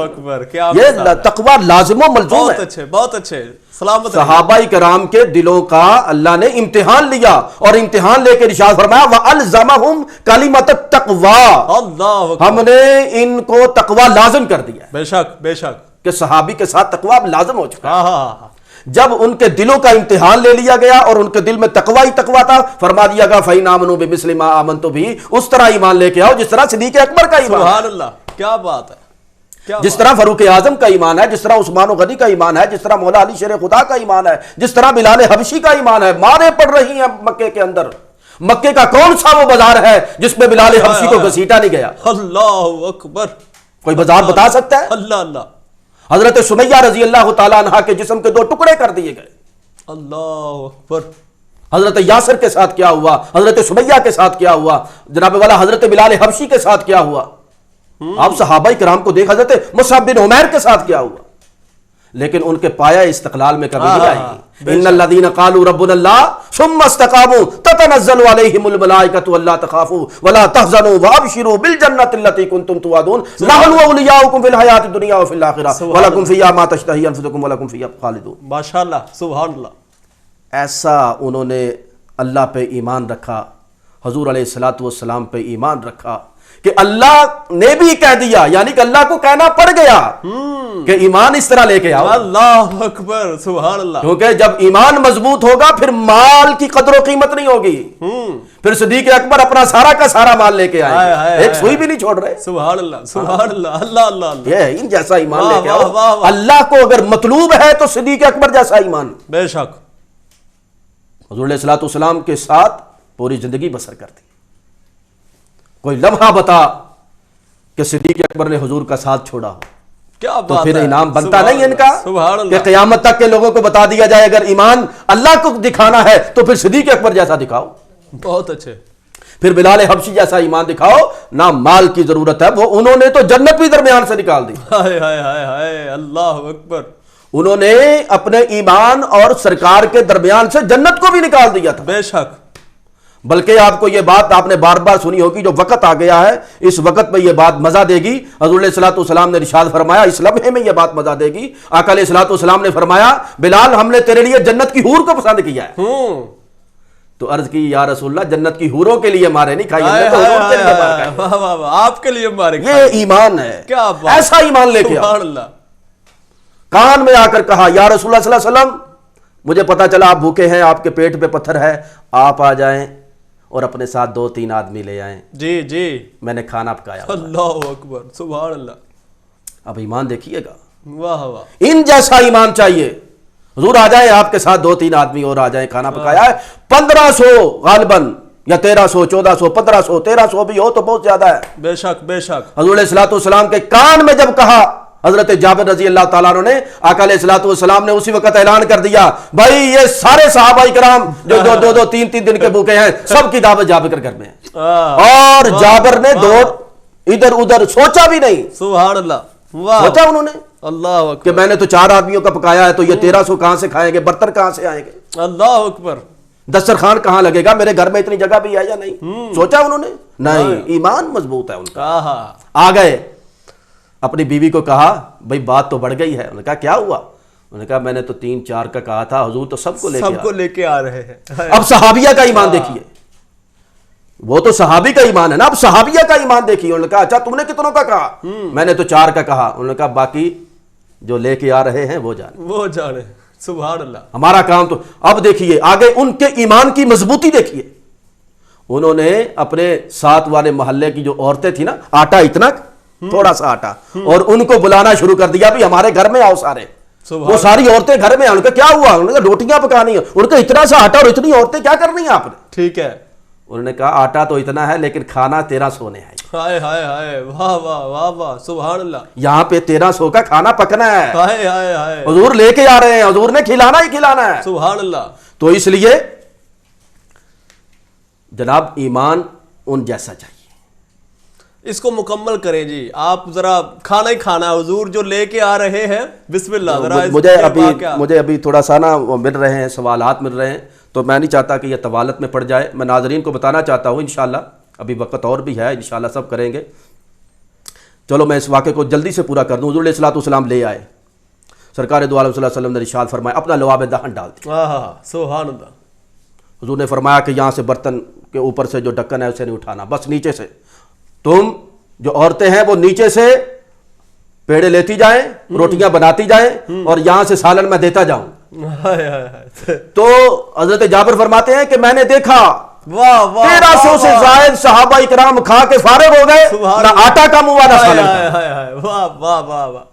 اکبر. کیا یہ تقوی لازم و ملزوم ہے. بہت اچھے بہت اچھے. سلامت. صحابہ کرام کے دلوں کا اللہ نے امتحان لیا اور امتحان لے کے ارشاد فرمایا وَأَلْزَمَهُمْ كَلِمَةَ التَّقْوَى, اللہ ہم نے ان کو تقوی لازم کر دیا. بے شک بے شک. کہ صحابی کے ساتھ تقوی لازم ہو چکا. ہاں. جب ان کے دلوں کا امتحان لے لیا گیا اور ان کے دل میں تقوی ہی تقوی تھا, فرما دیا گیا فَإِنْ آمَنُوا بِمِثْلِ مَا آمَنْتُمْ بِهِ, اس طرح ایمان لے کے آؤ جس طرح صدیق اکبر کا ایمان. سبحان اللہ. کیا بات ہے. جس طرح فاروق اعظم کا ایمان ہے، جس طرح عثمان غنی کا ایمان ہے، جس طرح مولا علی شیر خدا کا ایمان ہے، جس طرح بلال حبشی کا ایمان ہے. مارے پڑ رہی ہیں مکے کے اندر. مکے کا کون سا وہ بازار ہے جس میں بلال حبشی کو گھسیٹا نہیں گیا؟ اللہ اکبر. کوئی بازار بتا سکتا ہے؟ اللہ اللہ. حضرت سمیہ رضی اللہ تعالیٰ عنہ کے جسم کے 2 ٹکڑے کر دیے گئے. اللہ اکبر. حضرت یاسر کے ساتھ کیا ہوا، حضرت سمیہ کے ساتھ کیا ہوا، جناب والا حضرت بلال حبشی کے ساتھ کیا ہوا. آپ صحابہ کرام کو دیکھ، حضرت مصعب بن عمیر کے ساتھ کیا ہوا. لیکن ان کے پایا استقلال میں کبھی نہیں آئی. ان الذین قالوا ربنا اللہ ثم استقاموا تتنزل علیہم الملائکۃ الا تخافوا ولا تحزنوا وابشروا بالجنۃ التي كنتم توعدون نحن اولیاؤکم فی الحیاۃ الدنیا وفی الآخرہ ولکم فیہا ما تشتہی انفسکم ولکم فیہا خالدون. ماشاءاللہ سبحان اللہ. ایسا انہوں نے اللہ پہ ایمان رکھا، حضور علیہ الصلوۃ والسلام پہ ایمان رکھا کہ اللہ نے بھی کہہ دیا، یعنی کہ اللہ کو کہنا پڑ گیا کہ ایمان اس طرح لے کے آؤ. اللہ اکبر سبحان اللہ. کیونکہ جب ایمان مضبوط ہوگا پھر مال کی قدر و قیمت نہیں ہوگی. پھر صدیق اکبر اپنا سارا کا سارا مال لے کے آئے، ایک سوئی بھی نہیں چھوڑ رہے. سبحان اللہ سبحان اللہ. اللہ اللہ. یہ ان جیسا ایمان لے کے آؤ. اللہ کو اگر مطلوب ہے تو صدیق اکبر جیسا ایمان. بے شک. حضور علیہ الصلوۃ والسلام کے ساتھ پوری زندگی بسر کرتی. کوئی لمحہ بتا کہ صدیق اکبر نے حضور کا ساتھ چھوڑا ہو کیا تو بات پھر ہے. انعام بنتا نہیں ان کا سبحان کہ اللہ. قیامت تک کے لوگوں کو بتا دیا جائے اگر ایمان اللہ کو دکھانا ہے تو پھر صدیق اکبر جیسا دکھاؤ. بہت اچھے. پھر بلال حبشی جیسا ایمان دکھاؤ. نہ مال کی ضرورت ہے، وہ انہوں نے تو جنت بھی درمیان سے نکال دی. ہائے ہائے ہائے ہائے. اللہ اکبر. انہوں نے اپنے ایمان اور سرکار کے درمیان سے جنت کو بھی نکال دیا تھا. بے شک. بلکہ آپ کو یہ بات آپ نے بار بار سنی ہوگی، جو وقت آ گیا ہے اس وقت میں یہ بات مزہ دے گی. حضور علیہ الصلوۃ والسلام نے ارشاد فرمایا، اس لمحے میں یہ بات مزہ دے گی. آقا علیہ الصلوۃ والسلام نے فرمایا، بلال ہم نے تیرے لیے جنت کی حور کو پسند کیا ہے. تو عرض کی یا رسول اللہ جنت کی حوروں کے لیے مارے نہیں کھائی، ہم نے تو حضور کے لیے مار کھائی. واہ واہ واہ. آپ کے لیے مارے. یہ ایمان ہے. کیا بات. ایسا ایمان لے کے آؤ. سبحان اللہ. کان میں آ کر کہا، یا رسول اللہ صلی اللہ علیہ وسلم مجھے پتا چلا آپ بھوکے ہیں، آپ کے پیٹ پہ پتھر ہے، آپ آ جائیں اور اپنے ساتھ 2-3 آدمی لے آئیں. جی جی. میں نے کھانا پکایا. اللہ اکبر سبحان اللہ. اب ایمان دیکھیے گا. واہ واہ. ان جیسا ایمان چاہیے. حضور آ جائیں، آپ کے ساتھ 2-3 آدمی اور آ جائیں، کھانا پکایا ہے. 1500 غالباً یا 1300 1400 1500 1300 بھی ہو تو بہت زیادہ ہے. بے شک بے شک. حضور علیہ الصلوۃ والسلام کے کان میں جب کہا، حضرت جابر رضی اللہ تعالیٰ عنہ نے، آقا علیہ الصلوۃ والسلام نے اسی وقت اعلان کر دیا، بھائی یہ سارے صحابہ کرام جو 2-2 3-3 دن کے بھوکے ہیں سب کی دعوت جابر کے گھر میں ہے. اور جابر نے ادھر ادھر سوچا بھی نہیں. سبحان اللہ. سوچا انہوں نے اللہ اکبر کہ میں نے تو 4 آدمیوں کا پکایا ہے تو یہ 1300 کہاں سے کھائیں گے، برتن کہاں سے آئیں گے، اللہ اکبر. دسترخوان کہاں لگے گا، میرے گھر میں اتنی جگہ بھی ہے یا نہیں. سوچا انہوں نے نہیں. ایمان مضبوط ہے ان کا. آ گئے، اپنی بیوی کو کہا، بھئی بات تو بڑھ گئی ہے. انہوں نے کہا کیا ہوا؟ انہوں نے کہا میں نے تو 3-4 کا کہا تھا، حضور تو سب کو لے کے آ رہے ہیں. اب صحابیہ کا ایمان دیکھیے. وہ تو صحابی کا ایمان ہے نا، اب صحابیہ کا ایمان دیکھیے. انہوں نے کہا اچھا تم نے کتنوں کا کہا؟ میں نے تو 4 کا کہا. انہوں نے کہا باقی جو لے کے آ رہے ہیں وہ جانے. سبحان اللہ. ہمارا کام تو. اب دیکھیے آگے ان کے ایمان کی مضبوطی دیکھیے. انہوں نے اپنے ساتھ والے محلے کی جو عورتیں تھیں نا، آٹا اتنا تھوڑا سا آٹا، اور ان کو بلانا شروع کر دیا بھی ہمارے گھر میں آؤ سارے. وہ ساری عورتیں گھر میں. ان کا کیا ہوا؟ انہوں نے کہا روٹیاں پکانی ہیں. ان کا اتنا سا آٹا اور اتنی عورتیں کیا کرنی ہیں آپ نے؟ ٹھیک ہے. انہوں نے کہا آٹا تو اتنا ہے لیکن کھانا 1300 نے ہے. ہائے ہائے ہائے. واہ واہ واہ واہ. سبحان اللہ. یہاں پہ 1300 کا کھانا پکنا ہے. ہائے ہائے ہائے. حضور لے کے آ رہے ہیں، حضور نے کھلانا ہی کھلانا ہے. سبحان اللہ. تو اس لیے جناب ایمان ان جیسا چاہیے. اس کو مکمل کریں جی. آپ ذرا کھانا ہی کھانا ہے. حضور جو لے کے آ رہے ہیں بسم اللہ. ذرا مجھے ابھی تھوڑا سا نا مل رہے ہیں، سوالات مل رہے ہیں، تو میں نہیں چاہتا کہ یہ طوالت میں پڑ جائے. میں ناظرین کو بتانا چاہتا ہوں انشاءاللہ ابھی وقت اور بھی ہے، انشاءاللہ سب کریں گے. چلو میں اس واقعے کو جلدی سے پورا کر دوں. حضور علیہ الصلوۃ والسلام لے آئے. سرکار دو عالم صلی اللہ علیہ وسلم نے ارشاد فرمایا اپنا لواب دہن ڈال دیا. سبحان اللہ. حضور نے فرمایا کہ یہاں سے برتن کے اوپر سے جو ڈھکن ہے اسے نہیں اٹھانا، بس نیچے سے. تم جو عورتیں ہیں وہ نیچے سے پیڑے لیتی جائیں، روٹیاں بناتی جائیں، اور یہاں سے سالن میں دیتا جاؤں. تو حضرت جابر فرماتے ہیں کہ میں نے دیکھا واہ واہ 1300 سے زائد صحابہ اکرام کھا کے فارغ ہو گئے، نہ آٹا کم ہوا نہ سالن کم۔ واہ واہ واہ واہ،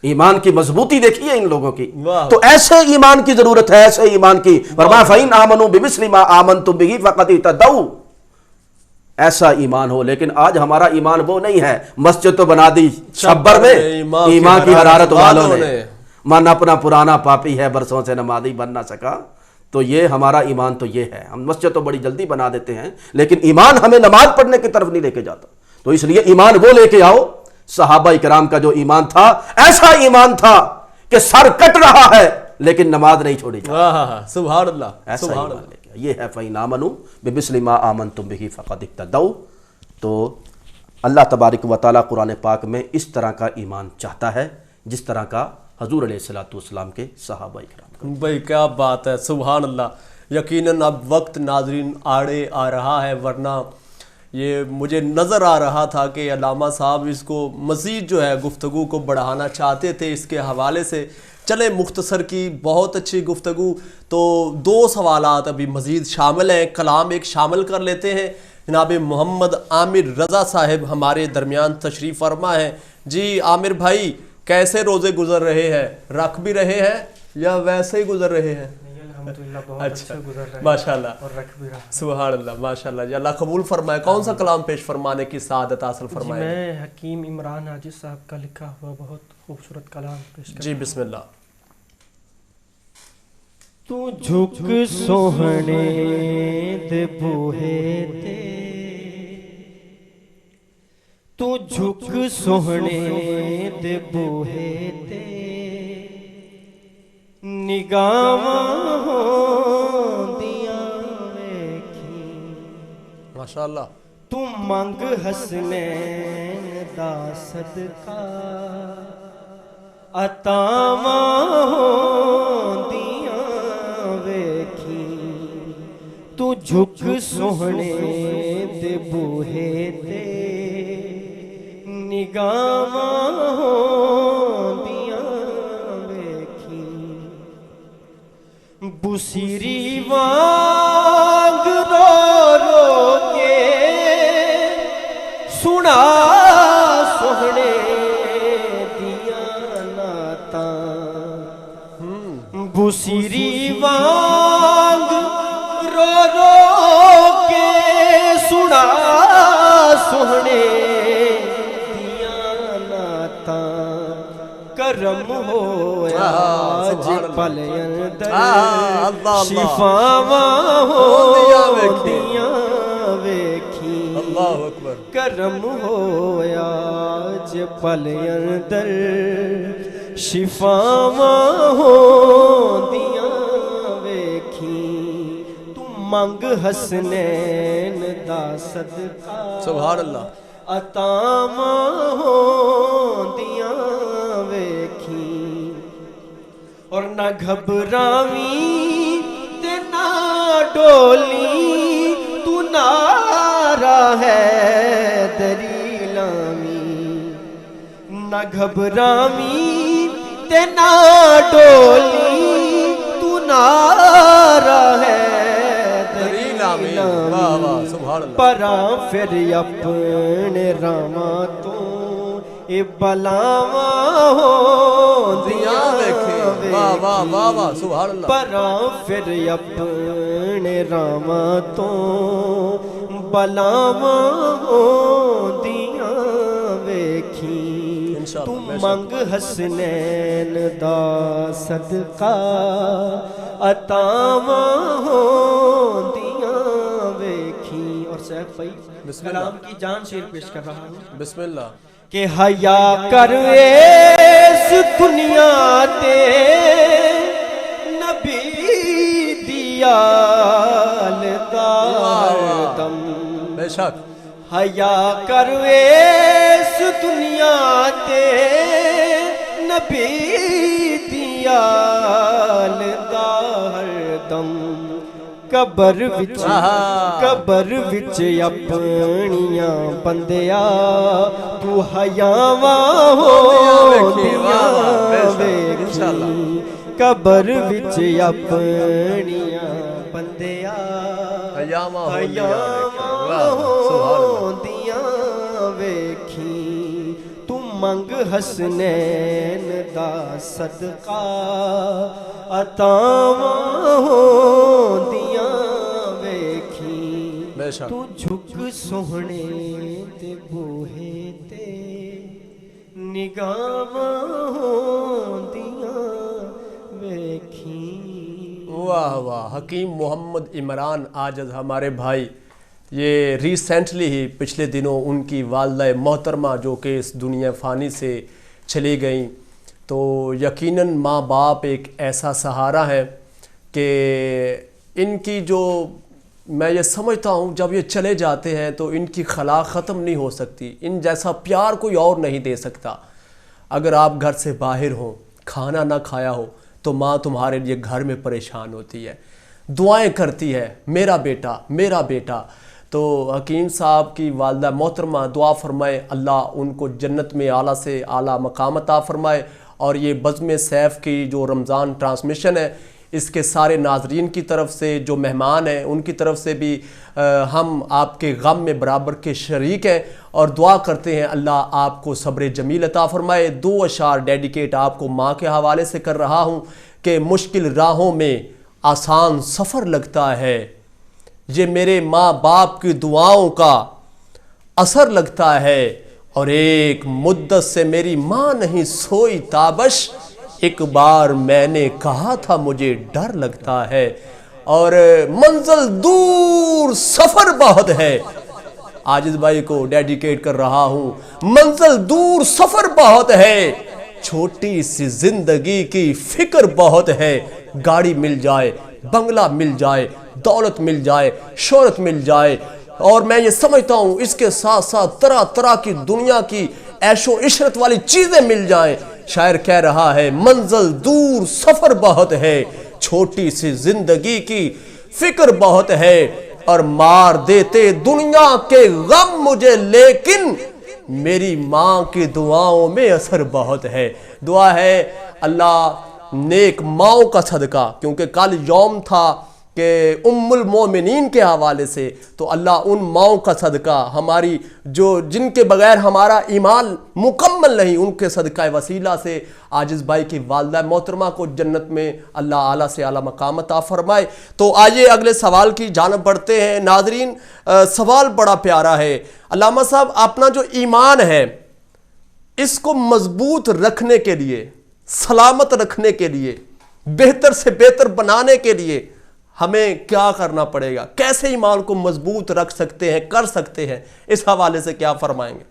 ایمان کی مضبوطی دیکھیے ان لوگوں کی۔ واہ۔ تو ایسے ایمان کی ضرورت ہے، ایسے ایمان کی۔ فرمایا فَإِنْ آمَنُوا بِمِثْلِ مَا آمَنْتُمْ بِهِ فَقَدِ اهْتَدَوْا، ایسا ایمان ہو۔ لیکن آج ہمارا ایمان وہ نہیں ہے، مسجد تو بنا دی چھبر میں، ایمان کی حرارت والوں نے، من اپنا پرانا پاپی ہے برسوں سے نمازی بن نہ سکا۔ تو یہ ہمارا ایمان تو یہ ہے، ہم مسجد تو بڑی جلدی بنا دیتے ہیں لیکن ایمان ہمیں نماز پڑھنے کی طرف نہیں لے کے جاتا۔ تو اس لیے ایمان وہ لے کے آؤ، صحابہ اکرام کا جو ایمان تھا ایسا ایمان تھا کہ سر کٹ رہا ہے لیکن نماز نہیں چھوڑی جاتی، سبحان اللہ، ایسا سبحان ایمان اللہ۔ لے کے۔ یہ ہے فَإِنْ آمَنُوا بِمِثْلِ مَا آمَنْتُمْ بِهِ فَقَدِ اهْتَدَوْا۔ تو اللہ تبارک و تعالیٰ قرآن پاک میں اس طرح کا ایمان چاہتا ہے جس طرح کا حضور علیہ السلام کے صحابہ اکرام کا۔ بھائی کیا بات ہے، سبحان اللہ۔ یقیناً اب وقت ناظرین آڑے آ رہا ہے، ورنہ یہ مجھے نظر آ رہا تھا کہ علامہ صاحب اس کو مزید جو ہے گفتگو کو بڑھانا چاہتے تھے اس کے حوالے سے۔ چلیں مختصر کی بہت اچھی گفتگو، تو 2 سوالات ابھی مزید شامل ہیں، کلام ایک شامل کر لیتے ہیں۔ جناب محمد عامر رضا صاحب ہمارے درمیان تشریف فرما ہے۔ جی عامر بھائی، کیسے روزے گزر رہے ہیں؟ رکھ بھی رہے ہیں یا ویسے ہی گزر رہے ہیں؟ الحمدللہ بہت اچھے گزر رہے ہیں ماشاءاللہ، اور رکھ بھی رہا۔ سبحان اللہ، ماشاءاللہ جی، اللہ قبول فرمائے۔ کون سا کلام پیش فرمانے کی سعادت حاصل فرمائے؟ میں حکیم عمران حاجی صاحب کا لکھا ہوا بہت خوبصورت کلام پیش کرتا ہوں۔ جی بسم اللہ۔ تو جھک سوہنے دے بوہے تے، تو جھک سوہنے دے بوہے تے، نگاہاں ہوندیاں ویکھی، ماشاءاللہ۔ تو منگ حسنین دا صدقہ، عطاواں ہوندیاں ویکھی، تو جھک سوہنے دے بوہے تے، نگاہاں ہوندیاں ویکھی، بسیری وانگ رو رو کے سنا سوہنے دیاں نعتاں، بسیری وانگ رو رو کے سنا سوہنے دیاں نعتاں، کرم ہویا آج پل اندر شفاواں ہوندیاں ویکھی، کرم ہویا آج پل اندر شفاواں ہوندیاں ویکھی، تو منگ حسنین دا صدقہ، سبحان اللہ، عطاواں ہوندیاں ویکھی، اور نہ گھبراویں تے نہ ڈولی، تو نعرہ ہے دری لامی، نہ گھبراویں تے نہ ڈولی، تو نعرہ ہے دری لامی، واہ واہ سبحان اللہ۔ پراں پھر اپنے راواں تو اے بلاواں ہوندیاں ویکھی، واہ واہ واہ واہ سبحان اللہ۔ پراں پھر اپنے راواں تو بلاواں ہوندیاں ویکھی، تو منگ حسنین دا صدقہ، عطاواں ہوندیاں ویکھی۔ اور صاحب بھائی کلام کی جان شیر پیش کر رہا ہوں، بسم اللہ۔ کہ حیا کر اس دنیا تے نبی دیال دار دم، بے شک حیا کر اس دنیا تے نبی دیال دار دم، قبر وچ اپنیاں بندیا، تو حیاواں ہوندیاں ویکھی، قبر وچ اپنیاں بندیا ایاماں ہوندیاں ویکھی تو منگ حسنین دا صدقہ عطاواں ہوندیاں ویکھی بے شک تو جھک سوہنے تے بوہے تے نگاہاں ہوندیاں ویکھی. واہ واہ. حکیم محمد عمران عاجز ہمارے بھائی، یہ ریسنٹلی ہی پچھلے دنوں ان کی والدہ محترمہ جو کہ اس دنیا فانی سے چلی گئیں. تو یقیناً ماں باپ ایک ایسا سہارا ہے کہ ان کی جو میں یہ سمجھتا ہوں جب یہ چلے جاتے ہیں تو ان کی خلا ختم نہیں ہو سکتی. ان جیسا پیار کوئی اور نہیں دے سکتا. اگر آپ گھر سے باہر ہوں، کھانا نہ کھایا ہو تو ماں تمہارے لیے گھر میں پریشان ہوتی ہے، دعائیں کرتی ہے، میرا بیٹا میرا بیٹا. تو حکیم صاحب کی والدہ محترمہ دعا فرمائے اللہ ان کو جنت میں اعلیٰ سے اعلیٰ مقام عطا فرمائے. اور یہ بزم سیف کی جو رمضان ٹرانسمیشن ہے، اس کے سارے ناظرین کی طرف سے جو مہمان ہیں ان کی طرف سے بھی ہم آپ کے غم میں برابر کے شریک ہیں اور دعا کرتے ہیں اللہ آپ کو صبر جمیل عطا فرمائے. 2 اشعار ڈیڈیکیٹ آپ کو ماں کے حوالے سے کر رہا ہوں کہ مشکل راہوں میں آسان سفر لگتا ہے، یہ میرے ماں باپ کی دعاؤں کا اثر لگتا ہے، اور ایک مدت سے میری ماں نہیں سوئی تابش، ایک بار میں نے کہا تھا مجھے ڈر لگتا ہے، اور منزل دور سفر بہت ہے. عاجز بھائی کو ڈیڈیکیٹ کر رہا ہوں. منزل دور سفر بہت ہے، چھوٹی سی زندگی کی فکر بہت ہے. گاڑی مل جائے، بنگلہ مل جائے، دولت مل جائے، شہرت مل جائے، اور میں یہ سمجھتا ہوں اس کے ساتھ ساتھ طرح طرح کی دنیا کی عیش و عشرت والی چیزیں مل جائیں. شاعر کہہ رہا ہے منزل دور سفر بہت ہے، چھوٹی سی زندگی کی فکر بہت ہے، اور مار دیتے دنیا کے غم مجھے لیکن میری ماں کی دعاؤں میں اثر بہت ہے. دعا ہے اللہ نیک ماؤں کا صدقہ، کیونکہ کل یوم تھا کہ ام المومنین کے حوالے سے، تو اللہ ان ماؤں کا صدقہ ہماری جن کے بغیر ہمارا ایمان مکمل نہیں، ان کے صدقہ وسیلہ سے عاجز بھائی کی والدہ محترمہ کو جنت میں اللہ اعلیٰ سے اعلیٰ مقام عطا فرمائے. تو آئیے اگلے سوال کی جانب بڑھتے ہیں. ناظرین سوال بڑا پیارا ہے. علامہ صاحب اپنا جو ایمان ہے اس کو مضبوط رکھنے کے لیے، سلامت رکھنے کے لیے، بہتر سے بہتر بنانے کے لیے ہمیں کیا کرنا پڑے گا؟ کیسے ایمان کو مضبوط رکھ سکتے ہیں، کر سکتے ہیں؟ اس حوالے سے کیا فرمائیں گے؟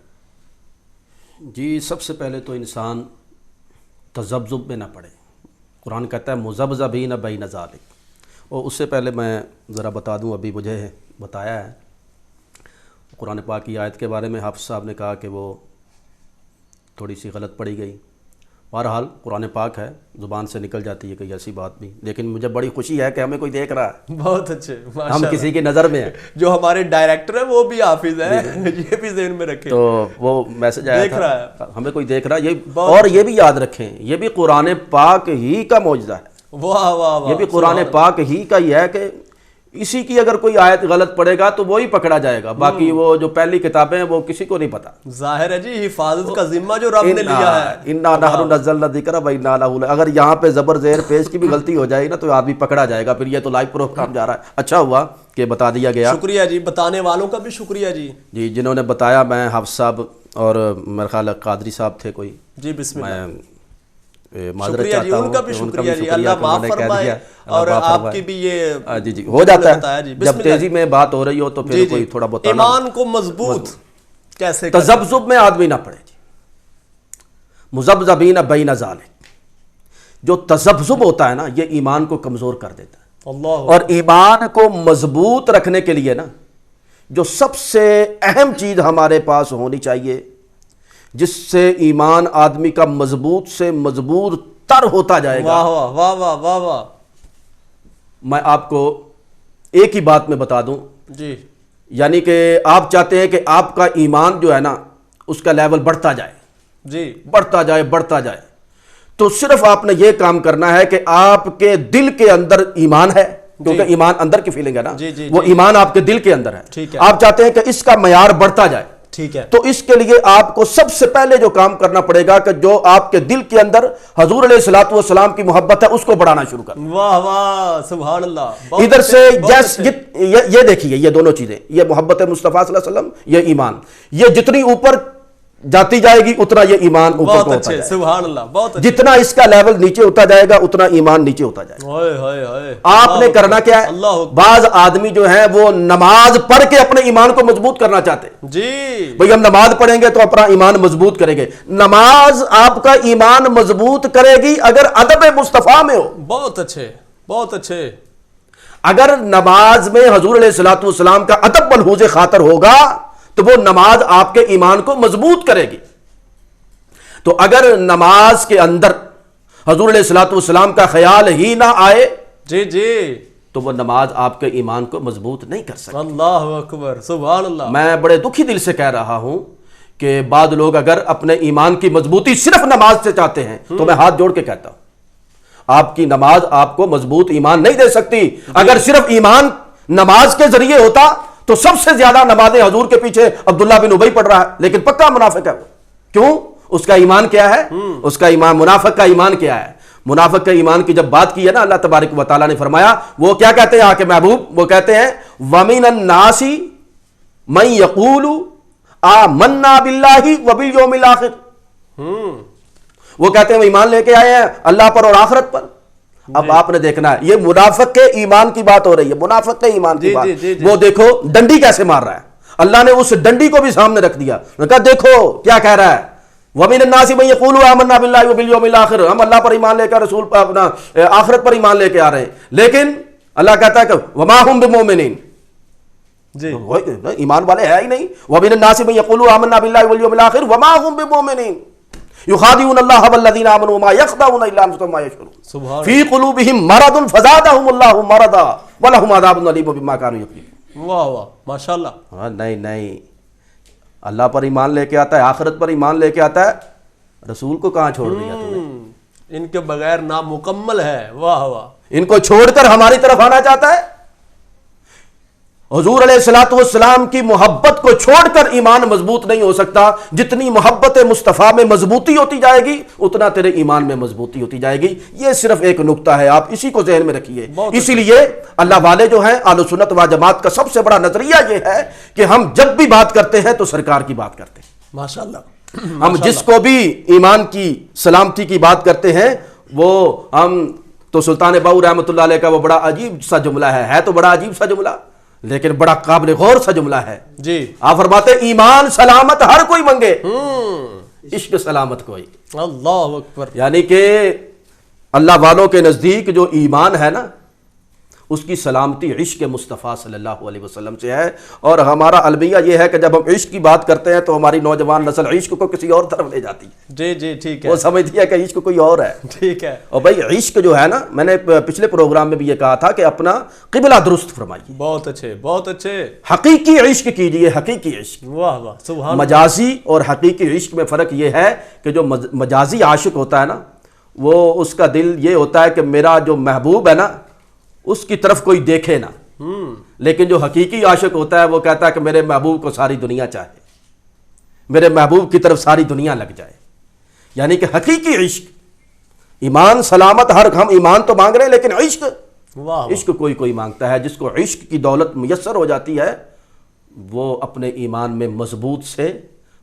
جی سب سے پہلے تو انسان تذبذب میں نہ پڑے. قرآن کہتا ہے مذبذبین بین ذالک. اور اس سے پہلے میں ذرا بتا دوں، ابھی مجھے بتایا ہے قرآن پاک کی آیت کے بارے میں حافظ صاحب نے کہا کہ وہ تھوڑی سی غلط پڑھی گئی. بہرحال قرآن پاک ہے، زبان سے نکل جاتی ہے کوئی ایسی بات نہیں، لیکن مجھے بڑی خوشی ہے کہ ہمیں کوئی دیکھ رہا ہے. بہت اچھے، ہم کسی کی نظر میں ہیں. جو ہمارے ڈائریکٹر ہیں وہ بھی حافظ ہیں، یہ بھی ذہن میں رکھیں. تو وہ میسج آیا دیکھ رہا تھا، ہمیں کوئی دیکھ رہا ہے. اور یہ بھی یاد رکھیں یہ بھی قرآن پاک ہی کا معجزہ ہے. واہ واہ واہ. یہ بھی قرآن پاک ہی کا ہی ہے کہ اسی کی اگر کوئی آیت غلط پڑے گا تو وہی پکڑا جائے گا، باقی وہ جو پہلی کتابیں ہیں وہ کسی کو نہیں پتا. ظاہر ہے جی حفاظت کا ذمہ جو رب نے لیا ہے. انا نحن نزلنا الذکر و انا لہ. اگر یہاں پہ زبر زیر پیش کی بھی غلطی ہو جائے گی نا تو آدمی پکڑا جائے گا. پھر یہ تو لائیو پروگرام جا رہا ہے. اچھا ہوا کہ بتا دیا گیا. شکریہ جی، بتانے والوں کا بھی شکریہ جی. جی جنہوں نے بتایا، میں حافظ صاحب اور میرا خیال قادری صاحب تھے کوئی. جی بسم اللہ. معذرت چاہتا ہوں، ان کا بھی شکریہ جی، اللہ معاف فرمائے. اور آپ کی بھی یہ جی جی ہو جاتا ہے جب تیزی میں بات ہو رہی ہو تو پھر کوئی تھوڑا بہت ایمان کو مضبوط کیسے تذبذب میں آدمی نہ پڑے. جی مذبذبین بین ذالک، جو تذبذب ہوتا ہے نا یہ ایمان کو کمزور کر دیتا ہے. اللہ. اور ایمان کو مضبوط رکھنے کے لیے نا جو سب سے اہم چیز ہمارے پاس ہونی چاہیے، جس سے ایمان آدمی کا مضبوط سے مضبوط تر ہوتا جائے گا. واہ واہ واہ واہ واہ. میں آپ کو ایک ہی بات میں بتا دوں جی، یعنی کہ آپ چاہتے ہیں کہ آپ کا ایمان جو ہے نا اس کا لیول بڑھتا جائے، جی بڑھتا جائے بڑھتا جائے، تو صرف آپ نے یہ کام کرنا ہے کہ آپ کے دل کے اندر ایمان ہے، کیونکہ ایمان اندر کی فیلنگ ہے نا، وہ ایمان آپ کے دل کے اندر ہے، آپ چاہتے ہیں کہ اس کا معیار بڑھتا جائے، ٹھیک ہے، تو اس کے لیے آپ کو سب سے پہلے جو کام کرنا پڑے گا کہ جو آپ کے دل کے اندر حضور علیہ الصلوۃ والسلام کی محبت ہے اس کو بڑھانا شروع کرنا۔ واہ واہ سبحان اللہ۔ ادھر سے یہ دیکھیے، یہ دونوں چیزیں، یہ محبت مصطفیٰ صلی اللہ علیہ وسلم، یہ ایمان، یہ جتنی اوپر جاتی جائے گی اتنا یہ ایمان اوپر بہت کو ہوتا اچھے، جائے گا، سبحان اللہ، بہت اچھے، جتنا اس کا لیول نیچے ہوتا جائے گا اتنا ایمان نیچے ہوتا جائے گا۔ ہائے ہائے ہائے، آپ نے کرنا کیا ہے؟ اللہ اکبر، بعض آدمی جو ہیں وہ نماز پڑھ کے اپنے ایمان کو مضبوط کرنا چاہتے ہیں، جی بھئی ہم نماز پڑھیں گے تو اپنا ایمان مضبوط کریں گے۔ نماز آپ کا ایمان مضبوط کرے گی اگر ادب مصطفیٰ میں ہو، بہت اچھے بہت اچھے، اگر نماز میں حضور علیہ الصلوۃ والسلام کا ادب ملحوظ خاطر ہوگا تو وہ نماز آپ کے ایمان کو مضبوط کرے گی۔ تو اگر نماز کے اندر حضور علیہ الصلوۃ والسلام کا خیال ہی نہ آئے جی جی، تو وہ نماز آپ کے ایمان کو مضبوط نہیں کر سکتی۔ اللہ اکبر سبحان اللہ۔ میں بڑے دکھی دل سے کہہ رہا ہوں کہ بعض لوگ اگر اپنے ایمان کی مضبوطی صرف نماز سے چاہتے ہیں تو میں ہاتھ جوڑ کے کہتا ہوں آپ کی نماز آپ کو مضبوط ایمان نہیں دے سکتی۔ اگر صرف ایمان نماز کے ذریعے ہوتا تو سب سے زیادہ نمازیں حضور کے پیچھے عبداللہ بن ابی پڑھ رہا ہے، لیکن پکا منافق ہے وہ۔ کیوں؟ اس کا ایمان کیا ہے؟ اس کا ایمان، منافق کا ایمان کیا ہے؟ منافق کے ایمان کی جب بات کی ہے نا، اللہ تبارک و تعالیٰ نے فرمایا، وہ کیا کہتے ہیں آ کے محبوب؟ وہ کہتے ہیں وَمِنَ النَّاسِ مَن يَقُولُ آمَنَّا بِاللَّهِ وَبِالْيَوْمِ الْآخِرِ، وہ کہتے ہیں وہ ایمان لے کے آئے ہیں اللہ پر اور آخرت پر۔ اب آپ نے دیکھنا ہے، یہ منافق کے ایمان کی بات ہو رہی ہے، منافق کے ایمان کی بات۔ وہ دیکھو ڈنڈی کیسے مار رہا ہے، اللہ نے اس ڈنڈی کو بھی سامنے رکھ دیا، کہا دیکھو کیا کہہ رہا ہے، وَمِنَ النَّاسِ مَن يَقُولُ آمَنَّا بِاللَّهِ وَبِالْيَوْمِ الْآخِرِ، ہم اللہ پر ایمان لے کر رسول پر اپنا آخرت پر ایمان لے کے آ رہے ہیں، لیکن اللہ کہتا ہے کہ وَمَا هُمْ بِمُؤْمِنِينَ، ایمان والے ہے ہی نہیں۔ وَمِنَ النَّاسِ مَن يَقُولُ آمَنَّا بِاللَّهِ وَالْيَوْمِ الْآخِرِ وَمَا هُمْ بِمُؤْمِنِينَ يُخَادِعُونَ اللَّهَ وَالَّذِينَ آمَنُوا وَمَا يَخْدَعُونَ إِلَّا أَنفُسَهُم وَمَا يَشْعُرُونَ فِي قُلُوبِهِم مَرَضٌ فَزَادَهُمُ اللَّهُ مَرَضًا وَلَهُمْ عَذَابٌ أَلِيمٌ بِمَا كَانُوا يَكْذِبُونَ۔ واہ واہ ماشاءاللہ۔ ہاں نہیں، اللہ پر ایمان لے کے آتا ہے، آخرت پر ایمان لے کے آتا ہے، رسول کو کہاں چھوڑ دیا تم نے؟ ان کے بغیر نامکمل ہے، واہ واہ، ان کو چھوڑ کر ہماری طرف آنا چاہتا ہے۔ حضور علیہ الصلوۃ والسلام کی محبت کو چھوڑ کر ایمان مضبوط نہیں ہو سکتا۔ جتنی محبت مصطفیٰ میں مضبوطی ہوتی جائے گی اتنا تیرے ایمان میں مضبوطی ہوتی جائے گی۔ یہ صرف ایک نکتہ ہے، آپ اسی کو ذہن میں رکھیے۔ اسی لیے اللہ والے جو ہیں اہل سنت و جماعت کا سب سے بڑا نظریہ یہ ہے کہ ہم جب بھی بات کرتے ہیں تو سرکار کی بات کرتے ہیں۔ ماشاءاللہ، ہم جس کو بھی ایمان کی سلامتی کی بات کرتے ہیں وہ ہم تو سلطان باؤ رحمۃ اللہ علیہ کا وہ بڑا عجیب سا جملہ ہے تو بڑا عجیب سا جملہ لیکن بڑا قابل غور سا جملہ ہے جی۔ آپ فرماتے ہیں ایمان سلامت ہر کوئی منگے، عشق سلامت کوئی۔ اللہ اکبر، یعنی کہ اللہ والوں کے نزدیک جو ایمان ہے نا اس کی سلامتی عشق مصطفیٰ صلی اللہ علیہ وسلم سے ہے۔ اور ہمارا المیہ یہ ہے کہ جب ہم عشق کی بات کرتے ہیں تو ہماری نوجوان نسل عشق کو کسی اور طرف لے جاتی ہے، جی جی ٹھیک ہے، وہ سمجھتی ہے کہ عشق کوئی اور ہے۔ ٹھیک ہے، اور بھائی عشق جو ہے نا، میں نے پچھلے پروگرام میں بھی یہ کہا تھا کہ اپنا قبلہ درست فرمائیے، بہت اچھے بہت اچھے، حقیقی عشق کیجئے، حقیقی عشق۔ واہ واہ سبحان، مجازی اور حقیقی عشق میں فرق یہ ہے کہ جو مجازی عاشق ہوتا ہے نا وہ اس کا دل یہ ہوتا ہے کہ میرا جو محبوب ہے نا اس کی طرف کوئی دیکھے نہ، لیکن جو حقیقی عاشق ہوتا ہے وہ کہتا ہے کہ میرے محبوب کو ساری دنیا چاہے، میرے محبوب کی طرف ساری دنیا لگ جائے۔ یعنی کہ حقیقی عشق، ایمان سلامت، ہر ہم ایمان تو مانگ رہے ہیں لیکن عشق، واہ عشق کوئی مانگتا ہے۔ جس کو عشق کی دولت میسر ہو جاتی ہے وہ اپنے ایمان میں مضبوط سے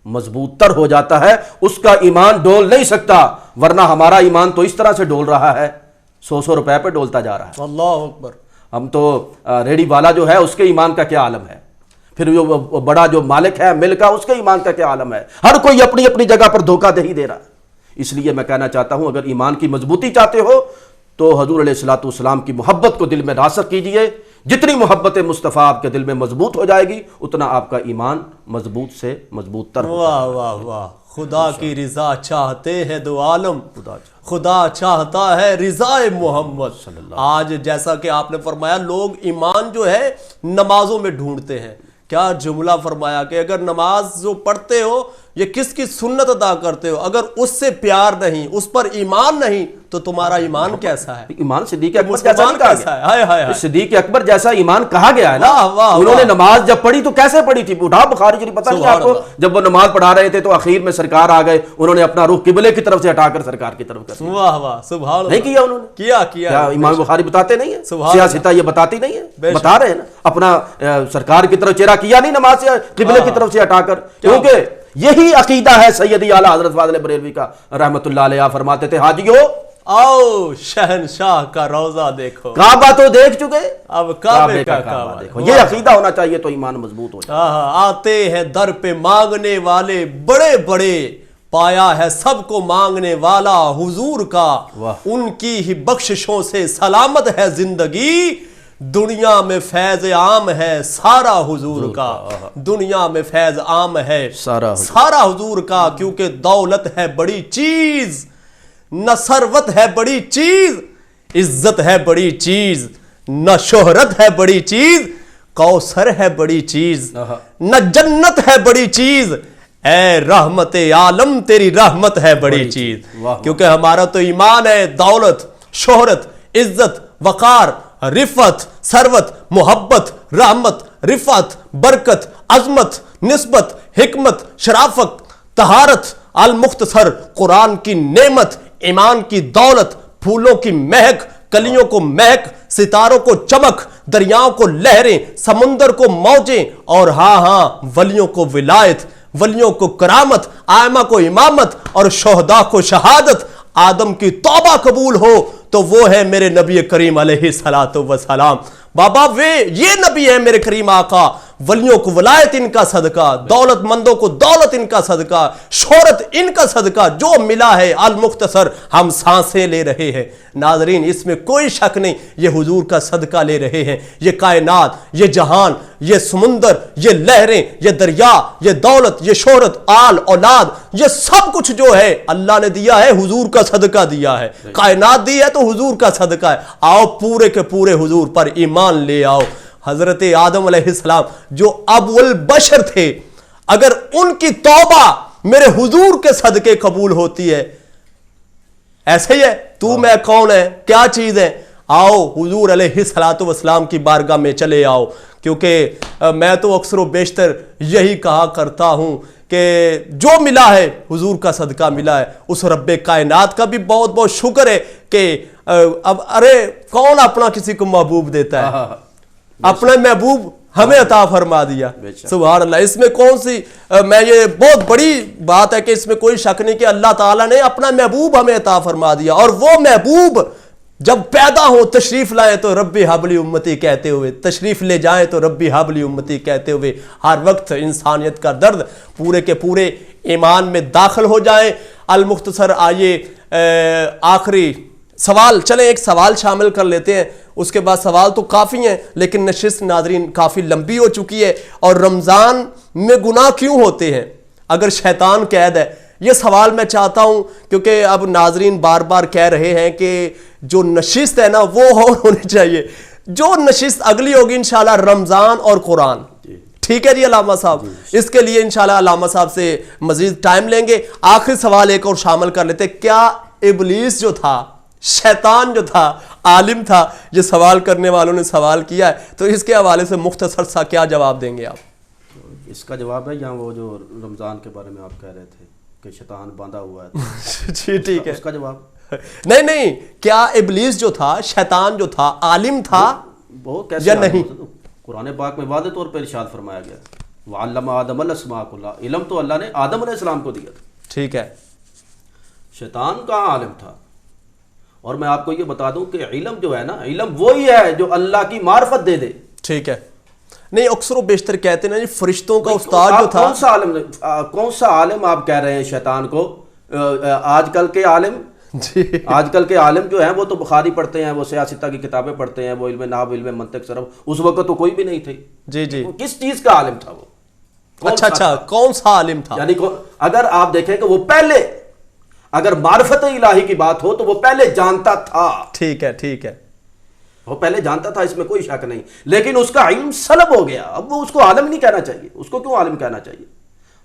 مضبوط تر ہو جاتا ہے، اس کا ایمان ڈول نہیں سکتا، ورنہ ہمارا ایمان تو اس طرح سے ڈول رہا ہے، 100 روپے پہ ڈولتا جا رہا ہے۔ اللہ اکبر، ہم تو ریڈی والا جو ہے اس کے ایمان کا کیا عالم ہے، پھر جو بڑا جو مالک ہے مل کا اس کے ایمان کا کیا عالم ہے۔ ہر کوئی اپنی اپنی جگہ پر دھوکہ دہی دے رہا ہے۔ اس لیے میں کہنا چاہتا ہوں اگر ایمان کی مضبوطی چاہتے ہو تو حضور علیہ الصلوۃ والسلام کی محبت کو دل میں راسخ کیجئے۔ جتنی محبت مصطفیٰ آپ کے دل میں مضبوط ہو جائے گی اتنا آپ کا ایمان مضبوط سے مضبوط تر ہوگا۔ واہ واہ واہ، خدا کی رضا چاہتے ہیں دو عالم، خدا چاہتا ہے رضا محمد۔ آج جیسا کہ آپ نے فرمایا لوگ ایمان جو ہے نمازوں میں ڈھونڈتے ہیں، کیا جملہ فرمایا کہ اگر نماز جو پڑھتے ہو یہ کس کی سنت ادا کرتے ہو، اگر اس سے پیار نہیں، اس پر ایمان نہیں تو تمہارا ایمان کیسا ہے؟ ایمان صدیق اکبر جیسا نہیں کہا گیا، ہائے ہائے ہائے، صدیق اکبر جیسا ایمان کہا گیا ہے نا۔ انہوں نے نماز جب پڑھی تو کیسے پڑھی تھی؟ اٹھا بخاری شریف، پتہ نہیں آپ کو، جب وہ نماز پڑھا رہے تھے تو اخیر میں سرکار آ گئے، انہوں نے اپنا رخ قبلے کی طرف سے ہٹا کر سرکار کی طرف کر دیا۔ واہ واہ سبحان اللہ، نہیں کیا انہوں نے؟ کیا کیا امام بخاری بتاتے نہیں ہیں؟ سبحان سیاستہ یہ بتاتی نہیں ہے؟ بتا رہے ہیں نا، اپنا سرکار کی طرف چہرہ کیا نہیں نماز سے قبلے کی طرف سے ہٹا کر، کیونکہ یہی عقیدہ ہے سیدی اعلیٰ حضرت فاضل بریلوی کا رحمت اللہ علیہ۔ فرماتے تھے حاجیو آؤ شہنشاہ کا روضہ دیکھو، کعبہ تو دیکھ چکے، اب کعبے کا کعبہ دیکھو۔ یہ عقیدہ ہونا چاہیے تو ایمان مضبوط ہو جائے۔ آتے ہیں در پہ مانگنے والے بڑے بڑے، پایا ہے سب کو مانگنے والا حضور کا، ان کی ہی بخششوں سے سلامت ہے زندگی، دنیا میں فیض عام ہے سارا حضور کا، دنیا میں فیض عام ہے سارا حضور کا، کیونکہ دولت ہے بڑی چیز، نہ ثروت ہے بڑی چیز، عزت ہے بڑی چیز، نہ شہرت ہے بڑی چیز، کوثر ہے بڑی چیز، نہ جنت ہے بڑی چیز، اے رحمت عالم تیری رحمت ہے بڑی چیز۔ کیونکہ ہمارا تو ایمان ہے دولت، شہرت، عزت، وقار، رفعت، ثروت، محبت، رحمت، رفعت، برکت، عظمت، نسبت، حکمت، شرافت، طہارت، المختصر قرآن کی نعمت، ایمان کی دولت، پھولوں کی مہک، کلیوں کو مہک، ستاروں کو چمک، دریاؤں کو لہریں، سمندر کو موجیں، اور ہاں ولیوں کو ولایت، ولیوں کو کرامت، آئمہ کو امامت، اور شہداء کو شہادت۔ آدم کی توبہ قبول ہو تو وہ ہے میرے نبی کریم علیہ الصلوۃ والسلام۔ بابا یہ نبی ہے میرے کریم آقا، ولیوں کو ولایت ان کا صدقہ، دولت مندوں کو دولت ان کا صدقہ، شہرت ان کا صدقہ، جو ملا ہے المختصر ہم سانسیں لے رہے ہیں۔ ناظرین اس میں کوئی شک نہیں، یہ حضور کا صدقہ لے رہے ہیں۔ یہ کائنات، یہ جہان، یہ سمندر، یہ لہریں، یہ دریا، یہ دولت، یہ شہرت، آل اولاد، یہ سب کچھ جو ہے اللہ نے دیا ہے، حضور کا صدقہ دیا ہے۔ کائنات دی ہے تو حضور کا صدقہ ہے۔ آؤ پورے کے پورے حضور پر ایمان لے آؤ۔ حضرت آدم علیہ السلام جو ابو البشر تھے، اگر ان کی توبہ میرے حضور کے صدقے قبول ہوتی ہے، ایسے ہی ہے تو میں کون ہے، کیا چیز ہے، آؤ حضور علیہ الصلوۃ والسلام کی بارگاہ میں چلے آؤ۔ کیونکہ میں تو اکثر و بیشتر یہی کہا کرتا ہوں کہ جو ملا ہے حضور کا صدقہ ملا ہے، اس رب کائنات کا بھی بہت بہت شکر ہے کہ اب ارے کون اپنا کسی کو محبوب دیتا ہے، اپنا محبوب ہمیں عطا فرما دیا، سبحان اللہ۔ اس میں کون سی میں یہ بہت بڑی بات ہے کہ اس میں کوئی شک نہیں کہ اللہ تعالیٰ نے اپنا محبوب ہمیں عطا فرما دیا، اور وہ محبوب جب پیدا ہو تشریف لائیں تو ربی حبلی امتی کہتے ہوئے، تشریف لے جائیں تو ربی حبلی امتی کہتے ہوئے، ہر وقت انسانیت کا درد پورے کے پورے ایمان میں داخل ہو جائیں۔ المختصر آئیے آخری سوال، چلیں ایک سوال شامل کر لیتے ہیں، اس کے بعد سوال تو کافی ہیں لیکن نشست ناظرین کافی لمبی ہو چکی ہے۔ اور رمضان میں گناہ کیوں ہوتے ہیں اگر شیطان قید ہے؟ یہ سوال میں چاہتا ہوں کیونکہ اب ناظرین بار بار کہہ رہے ہیں کہ جو نشست ہے نا وہ اور ہونی چاہیے۔ جو نشست اگلی ہوگی انشاءاللہ رمضان اور قرآن، ٹھیک ہے جی علامہ صاحب؟ اس کے لیے انشاءاللہ علامہ صاحب سے مزید ٹائم لیں گے۔ آخری سوال ایک اور شامل کر لیتے، کیا ابلیس جو تھا، شیطان جو تھا، عالم تھا؟ یہ سوال کرنے والوں نے سوال کیا ہے، تو اس کے حوالے سے مختصر سا کیا جواب دیں گے آپ؟ اس کا جواب ہے یہاں وہ جو رمضان کے بارے میں آپ کہہ رہے تھے کہ شیطان باندھا ہوا ہے، جی ٹھیک ہے، اس کا جواب نہیں، کیا ابلیس جو تھا، شیطان جو تھا، عالم تھا وہ کیسے یا نہیں؟ قرآن پاک میں واضح طور پر ارشاد فرمایا گیا وَعَلَّمَ آدَمَ الْأَسْمَاءَ كُلَّهَا، علم تو اللہ نے آدم علیہ السلام کو دیا تھا، ٹھیک ہے۔ شیطان کہاں عالم تھا؟ اور میں آپ کو یہ بتا دوں کہ علم جو ہے نا، علم وہی ہے جو اللہ کی معرفت دے دے، ٹھیک ہے۔ نہیں اکثر و بیشتر کہتے ہیں نا جی فرشتوں کا استاد جو تھا، کون سا عالم آپ کہہ رہے ہیں شیطان کو؟ آج کل کے عالم، جی آج کل کے عالم جو ہیں وہ تو بخاری پڑھتے ہیں، وہ سیاستہ کی کتابیں پڑھتے ہیں، وہ علم نحو، علم منطق، صرف اس وقت تو کوئی بھی نہیں تھی۔ جی جی، کس چیز کا عالم تھا وہ؟ اچھا کون سا عالم تھا؟ یعنی اگر آپ دیکھیں کہ وہ پہلے، اگر معرفت الہی کی بات ہو تو وہ پہلے جانتا تھا، ٹھیک ہے ٹھیک ہے، وہ پہلے جانتا تھا، اس میں کوئی شک نہیں، لیکن اس کا علم سلب ہو گیا۔ اب وہ اس کو عالم نہیں کہنا چاہیے، اس کو کیوں عالم کہنا چاہیے؟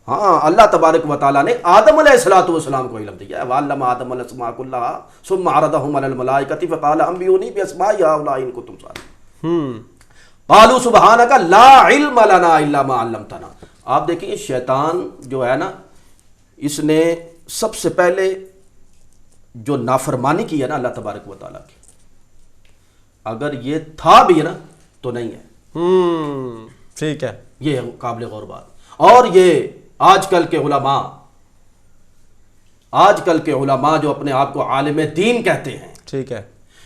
ہاں اللہ تبارک و تعالیٰ نے آدم علیہ الصلوۃ والسلام کو علم دیا ہے. وعلم آدم الاسماء کلھا ثم عرضهم على الملائکۃ فقال انبئونی باسماء هؤلاء ان کنتم صادقین قالوا سبحانک لا علم لنا الا ما علمتنا. آپ دیکھیں شیطان جو ہے نا اس نے سب سے پہلے جو نافرمانی کی ہے نا اللہ تبارک و تعالیٰ کی, اگر یہ تھا بھی نا تو نہیں ہے. ٹھیک ہے, یہ قابل غور بات. اور یہ آج کل کے علماء جو اپنے آپ کو عالم دین کہتے ہیں, ٹھیک ہے,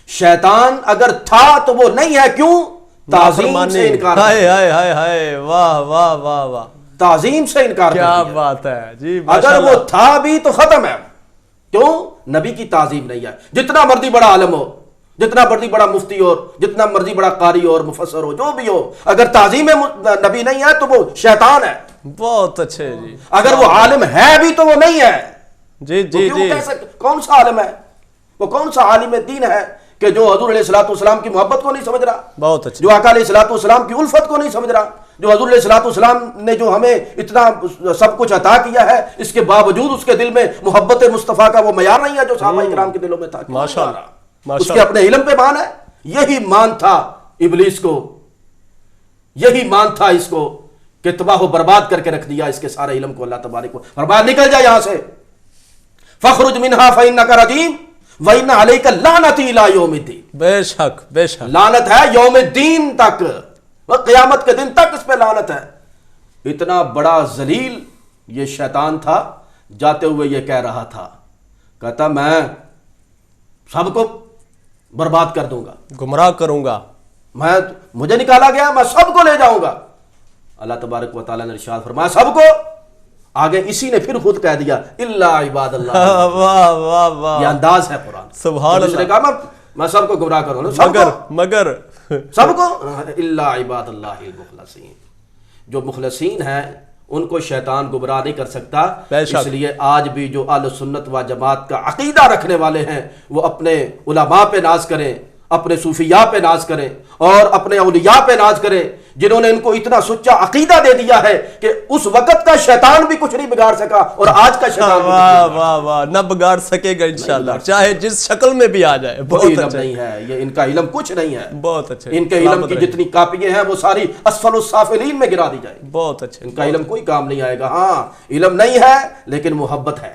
شیطان اگر تھا تو وہ نہیں ہے. کیوں؟ تعظیم سے انکار. ہائے ہائے ہائے ہائے, واہ واہ واہ واہ, تعظیم سے انکار. کیا بات ہے جی. اگر وہ تھا بھی تو ختم ہے. کیوں؟ نبی کی تعظیم نہیں ہے. جتنا مرضی بڑا عالم ہو, جتنا مرضی بڑا مفتی اور جتنا مرضی بڑا قاری اور مفسر ہو, جو بھی ہو, اگر تعظیم نبی نہیں ہے تو وہ شیطان ہے. بہت اچھے جی. اگر وہ عالم ہے بھی تو وہ نہیں ہے. جی جی جی. کون سا عالم ہے وہ, کون سا عالم دین ہے کہ جو حضور علیہ الصلوۃ والسلام کی محبت کو نہیں سمجھ رہا, بہت اچھا, جو آقا علیہ الصلوۃ والسلام کی الفت کو نہیں سمجھ رہا, جو حضور علیہ الصلوۃ والسلام نے جو ہمیں اتنا سب کچھ عطا کیا ہے, اس کے باوجود اس کے دل میں محبت مصطفیٰ کا وہ معیار نہیں ہے جو صحابہ کرام کے دلوں میں تھا. ماشاءاللہ, اس کے اپنے علم پہ مان ہے. یہی مان تھا ابلیس کو, یہی مان تھا اس کو کہ تباہ و برباد کر کے رکھ دیا اس کے سارے علم کو. اللہ تبارک و برباد, نکل جا یہاں سے. فخرج منہا فإنک رجیم وإن علیک لعنتی الی یوم الدین. بے شک بے شک, لعنت ہے یوم الدین تک, قیامت کے دن تک اس پہ لعنت ہے. اتنا بڑا ذلیل یہ شیطان تھا, جاتے ہوئے یہ کہہ رہا تھا, کہتا میں سب کو برباد کر دوں گا, گمراہ کروں گا, مجھے نکالا گیا, میں سب کو لے جاؤں گا. اللہ تبارک و تعالیٰ نے ارشاد فرمایا سب کو. آگے اسی نے پھر خود کہہ دیا الا عباد اللہ. واہ واہ واہ, یہ انداز ہے قرآن. سبحان اللہ. نے کہا میں سب کو گمراہ کروں گا, مگر سب کو الا عباد اللہ المخلصین. جو مخلصین ہیں ان کو شیطان گمراہ نہیں کر سکتا. اس لیے آج بھی جو اہل سنت و جماعت کا عقیدہ رکھنے والے ہیں وہ اپنے علماء پہ ناز کریں, اپنے صوفیاء پہ ناز کریں اور اپنے اولیاء پہ ناز کریں, جنہوں نے ان کو اتنا سچا عقیدہ دے دیا ہے کہ اس وقت کا شیطان بھی کچھ نہیں بگاڑ سکا اور آج کا شیطان واہ واہ واہ, نہ بگاڑ سکے گا انشاءاللہ, چاہے جس شکل میں بھی آ جائے. بہت علم نہیں ہے یہ, ان کا علم کچھ نہیں ہے. بہت اچھے, ان کے علم کی جتنی کاپیاں ہیں وہ ساری اسفل السافلین میں گرا دی جائے. بہت اچھے, ان کا علم کوئی کام نہیں آئے گا. ہاں علم نہیں ہے لیکن محبت ہے,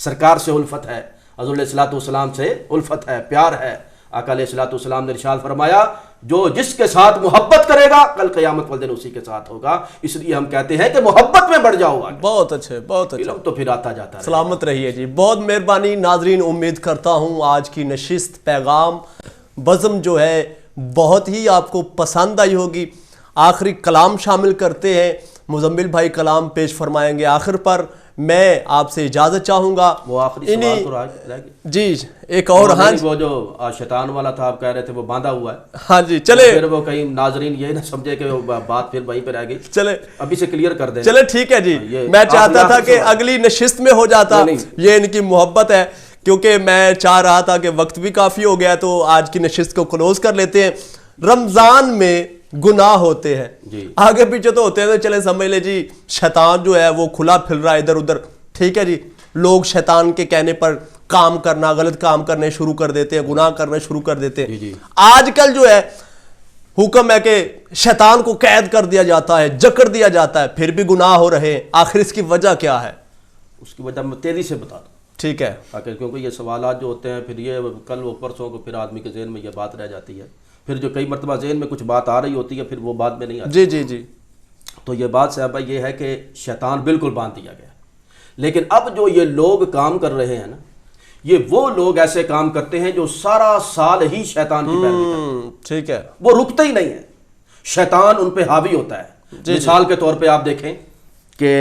سرکار سے الفت ہے, حضور علیہ الصلوۃ والسلام سے الفت ہے, پیار ہے. آقا علیہ الصلوۃ والسلام نے ارشاد فرمایا جو جس کے ساتھ محبت کرے گا کل قیامت والے دن اسی کے ساتھ ہوگا. اس لیے ہم کہتے ہیں کہ محبت میں بڑھ جاؤ. بہت اچھے, بہت اچھے. علم تو پھر آتا جاتا ہے. سلامت رہیے جی, بہت مہربانی. ناظرین امید کرتا ہوں آج کی نشست پیغام بزم جو ہے بہت ہی آپ کو پسند آئی ہوگی. آخری کلام شامل کرتے ہیں, مزمل بھائی کلام پیش فرمائیں گے. آخر پر میں آپ سے اجازت چاہوں گا. وہ آخری سوال تو رہ گیا جی, ایک اور. ہاں وہ جو شیطان والا تھا آپ کہہ رہے تھے وہ باندھا ہوا ہے. ہاں جی, چلے پھر وہ کہیں ناظرین یہ نہ سمجھے کہ وہ بات پھر وہیں پہ رہ گئی. چلے ابھی سے کلیئر کر دیں. چلے ٹھیک ہے جی, میں چاہتا تھا کہ اگلی نشست میں ہو جاتا, یہ ان کی محبت ہے, کیونکہ میں چاہ رہا تھا کہ وقت بھی کافی ہو گیا تو آج کی نشست کو کلوز کر لیتے ہیں. رمضان میں گناہ ہوتے ہیں, آگے پیچھے تو ہوتے ہیں, چلے سمجھ لے جی شیطان جو ہے وہ کھلا پھر رہا ہے ادھر ادھر. ٹھیک ہے جی, لوگ شیطان کے کہنے پر کام کرنا, غلط کام کرنے شروع کر دیتے ہیں, گناہ کرنا شروع کر دیتے ہیں. آج کل جو ہے حکم ہے کہ شیطان کو قید کر دیا جاتا ہے, جکڑ دیا جاتا ہے, پھر بھی گناہ ہو رہے ہیں. آخر اس کی وجہ کیا ہے؟ اس کی وجہ میں تیزی سے بتا دوں. ٹھیک ہے, کیونکہ یہ سوالات جو ہوتے ہیں پھر یہ کل وہ پرسوں کو پھر آدمی کے ذہن میں یہ بات رہ جاتی ہے, پھر جو کئی مرتبہ ذہن میں کچھ بات آ رہی ہوتی ہے پھر وہ بات میں نہیں آتی. جی جی جی. تو یہ بات صاحبہ یہ ہے کہ شیطان بالکل باندھ دیا گیا. لیکن اب جو یہ لوگ کام کر رہے ہیں نا, یہ وہ لوگ ایسے کام کرتے ہیں جو سارا سال ہی شیطان کی پیروی کرتے ہیں. ٹھیک ہے, وہ رکتے ہی نہیں ہیں, شیطان ان پہ حاوی ہوتا ہے. مثال کے طور پہ آپ دیکھیں کہ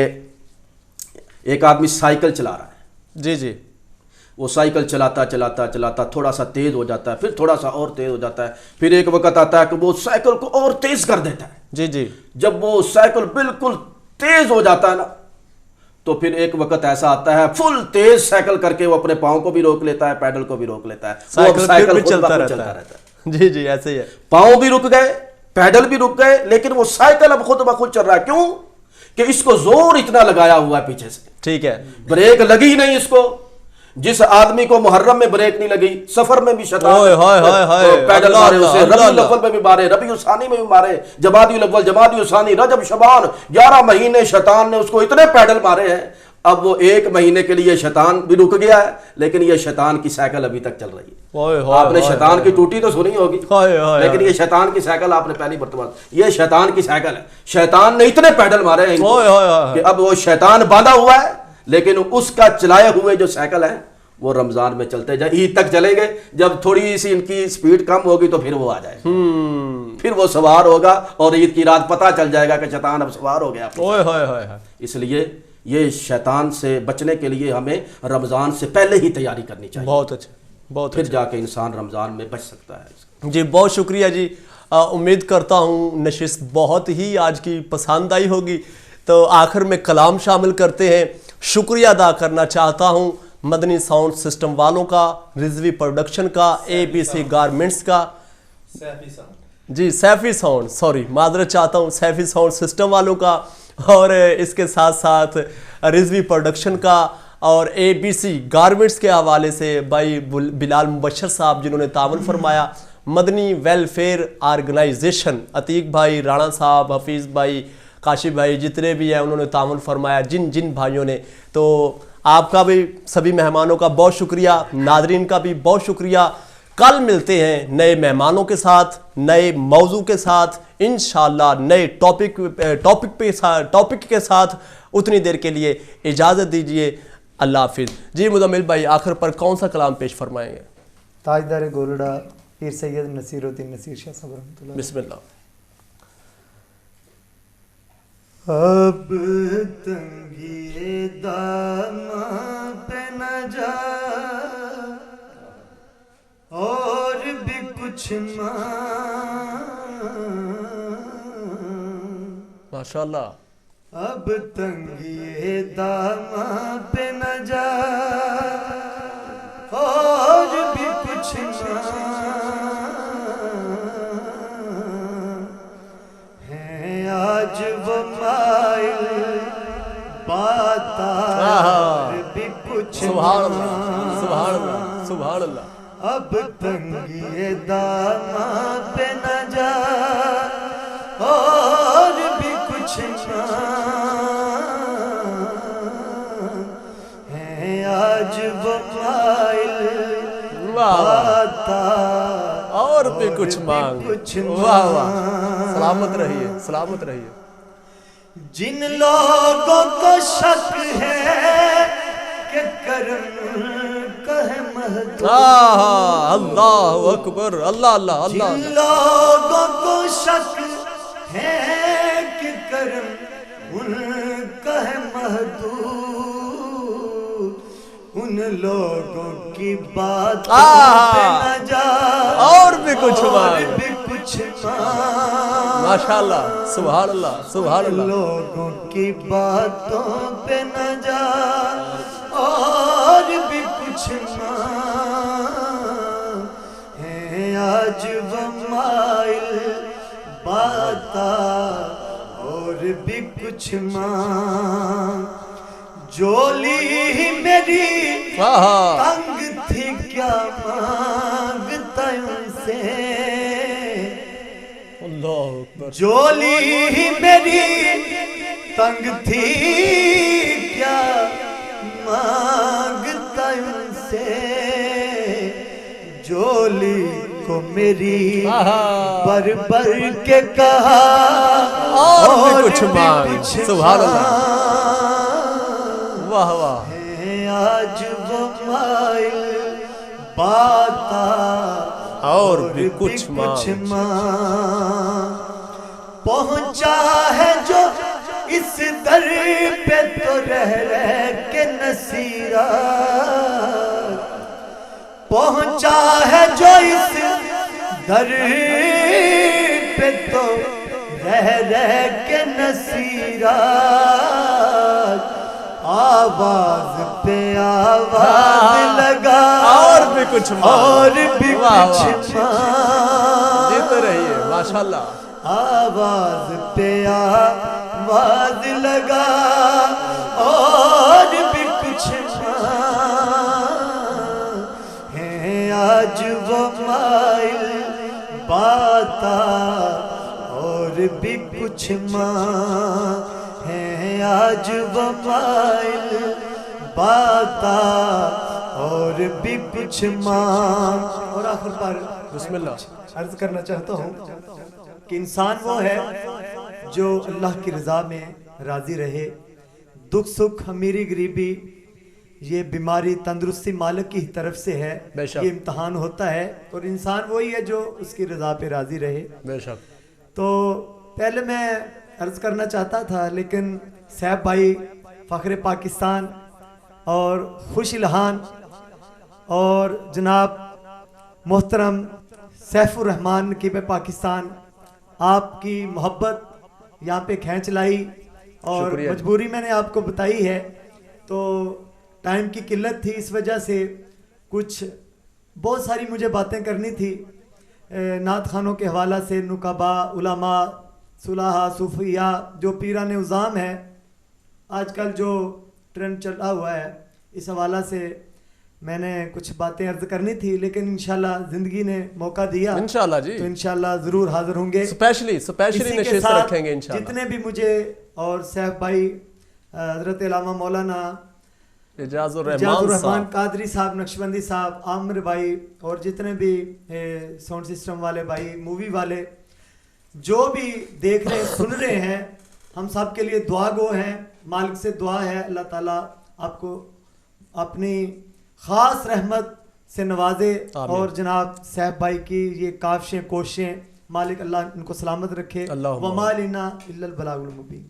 ایک آدمی سائیکل چلا رہا ہے. جی جی. وہ سائیکل چلاتا چلاتا چلاتا تھوڑا سا تیز ہو جاتا ہے, پھر تھوڑا سا اور تیز ہو جاتا ہے, پھر ایک وقت آتا ہے کہ وہ سائیکل کو اور تیز کر دیتا ہے. جی جی. جب وہ سائیکل بالکل تیز ہو جاتا ہے نا تو پھر ایک وقت ایسا آتا ہے فل تیز سائیکل کر کے وہ اپنے پاؤں کو بھی روک لیتا ہے, پیڈل کو بھی روک لیتا ہے, سائیکل بھی چلتا رہتا ہے. جی جی ایسے ہی ہے. پاؤں بھی رک گئے, پیڈل بھی رک گئے, لیکن وہ سائیکل اب خود بخود چل رہا ہے. کیوں؟ کہ اس کو زور اتنا لگایا ہوا ہے پیچھے سے, ٹھیک ہے, بریک لگی نہیں اس کو. جس آدمی کو محرم میں بریک نہیں لگی, سفر میں بھی شیطان پیڈل مارے اسے, ربیع الاول میں بھی مارے, ربیع الثانی میں بھی مارے, جمادی الاول, جمادی الثانی, رجب, شعبان, 11 مہینے شیطان نے اس کو اتنے پیڈل مارے ہیں. اب وہ 1 مہینے کے لیے شیطان بھی رک گیا ہے, لیکن یہ شیطان کی سائیکل ابھی تک چل رہی ہے. آپ نے شیطان کی ٹوٹی تو سنی ہوگی, لیکن یہ شیطان کی سائیکل آپ نے پہلی مرتبہ, یہ شیطان کی سائیکل ہے. شیطان نے اتنے پیڈل مارے ہیں کہ اب وہ شیطان باندھا ہوا ہے, لیکن اس کا چلائے ہوئے جو سائیکل ہے وہ رمضان میں چلتے جائے, عید تک چلیں گے. جب تھوڑی سی ان کی سپیڈ کم ہوگی تو پھر وہ آ جائے, پھر وہ سوار ہوگا اور عید کی رات پتہ چل جائے گا کہ شیطان اب سوار ہو گیا. اس لیے یہ شیطان سے بچنے کے لیے ہمیں رمضان سے پہلے ہی تیاری کرنی چاہیے. بہت اچھا, بہت پھر جا کے انسان رمضان میں بچ سکتا ہے. جی بہت شکریہ جی. امید کرتا ہوں نشست بہت ہی آج کی پسند آئی ہوگی. تو آخر میں کلام شامل کرتے ہیں. شکریہ ادا کرنا چاہتا ہوں مدنی ساؤنڈ سسٹم والوں کا, رضوی پروڈکشن کا, ABC گارمنٹس کا, جی سیفی ساؤنڈ, سوری معذرت چاہتا ہوں, سیفی ساؤنڈ سسٹم والوں کا, اور اس کے ساتھ ساتھ رضوی پروڈکشن کا, اور ABC گارمنٹس کے حوالے سے بھائی بلال مبشر صاحب جنہوں نے تعاون فرمایا, مدنی ویلفیئر آرگنائزیشن عتیق بھائی, رانا صاحب, حفیظ بھائی, کاشف بھائی, جتنے بھی ہیں انہوں نے تعاون فرمایا, جن بھائیوں نے. تو آپ کا بھی, سبھی مہمانوں کا بہت شکریہ, ناظرین کا بھی بہت شکریہ. کل ملتے ہیں نئے مہمانوں کے ساتھ, نئے موضوع کے ساتھ, انشاءاللہ نئے ٹاپک کے ساتھ. اتنی دیر کے لیے اجازت دیجیے, اللہ حافظ. جی مزمل بھائی آخر پر کون سا کلام پیش فرمائیں گے؟ تاجدار گولڑا پیر سید نصیر الدین نصیر شاہ صاحب رحمۃ اللہ. بسم اللہ. اب تنگی داماں پہ نہ جا اور بھی کچھ ماشاءاللہ. اب تنگی داماں پہ نہ جا اور بھی کچھ ہیں آج وہ مائل باتار بھی کچھ سبحان اللہ, سبحان اللہ, سبحان اللہ. اب تنگی داماں پہ نہ جا اور بھی کچھ ہیں آج وہ مائل باتار اور بھی کچھ مانگ. واہ واہ, سلامت رہیے, سلامت رہیے. جن لوگوں کو شک ہے کہ کرم کا ہے محدود, اللہ اکبر, اللہ اللہ اللہ. جن لوگوں کو شک ہے کہ کرم ان کا ہے محدود, ان لوگوں کی بات پہ نہ جا اور بھی کچھ اور مانگ. بھی کچھ مانگ. ماشاءاللہ, سبحان اللہ, سبحان اللہ. لوگوں کی باتوں پہ نہ جا اور بھی کچھ ہیں آج وہ مائل باتا اور بھی کچھ جولی میری تنگ تھی کیا مانگتا ان سے, اللہ اکبر. جولی میری تنگ تھی کیا مانگتا ان سے, جولی کو میری بر بر کے کہا اور بھی کچھ مانگ. سبحان اللہ, واہ واہ. آج وہ مائل باتا اور بھی کچھ مانگ. پہنچا ہے جو اس در پہ تو رہ کے نصیرہ, پہنچا ہے جو اس در پہ تو رہ کے نصیرہ, آواز پہ آواز لگا اور بھی کچھ مانگ. اور بھی کچھ جیتے رہیے, ماشاءاللہ. آواز پہ آواز لگا اور بھی کچھ ہیں آج وہ مائل باتا اور بھی کچھ ماں ہیں آج وہ مائل باتا اور بھی کچھ ماں. اور آخر پر بسم اللہ عرض کرنا چاہتا ہوں کہ انسان وہ ہے جو اللہ کی رضا میں راضی رہے. دکھ سکھ امیری غریبی یہ بیماری تندرستی مالک کی طرف سے ہے, یہ امتحان ہوتا ہے, اور انسان وہی ہے جو اس کی رضا پہ راضی رہے. بے شک. تو پہلے میں عرض کرنا چاہتا تھا لیکن صاحب بھائی فخر پاکستان اور خوش الہان اور جناب محترم سیف الرحمان نقیب پاکستان آپ کی محبت یہاں پہ کھینچ لائی اور مجبوری میں نے آپ کو بتائی ہے. تو ٹائم کی قلت تھی, اس وجہ سے کچھ بہت ساری مجھے باتیں کرنی تھی نعت خانوں کے حوالہ سے, نقبا, علماء, صلحاء, صوفیاء, جو پیران عظام ہے آج کل جو ٹرینڈ چلا ہوا ہے, اس حوالہ سے میں نے کچھ باتیں عرض کرنی تھی, لیکن انشاءاللہ زندگی نے موقع دیا انشاءاللہ جی, تو انشاءاللہ ضرور حاضر ہوں گے. اسپیشلی نشست رکھیں گے انشاءاللہ. جتنے بھی مجھے اور سیف بھائی حضرت علامہ مولانا اعجاز الرحمان قادری صاحب, نقشبندی صاحب, عامر بھائی, اور جتنے بھی ساؤنڈ سسٹم والے بھائی, مووی والے, جو بھی دیکھ رہے سن رہے ہیں, ہم سب کے لیے دعا گو ہیں. مالک سے دعا ہے اللہ تعالیٰ آپ کو اپنی خاص رحمت سے نوازے, اور جناب صاحب بھائی کی یہ کاوشیں کوششیں مالک اللہ ان کو سلامت رکھے. وما لنا الا البلاغ المبین.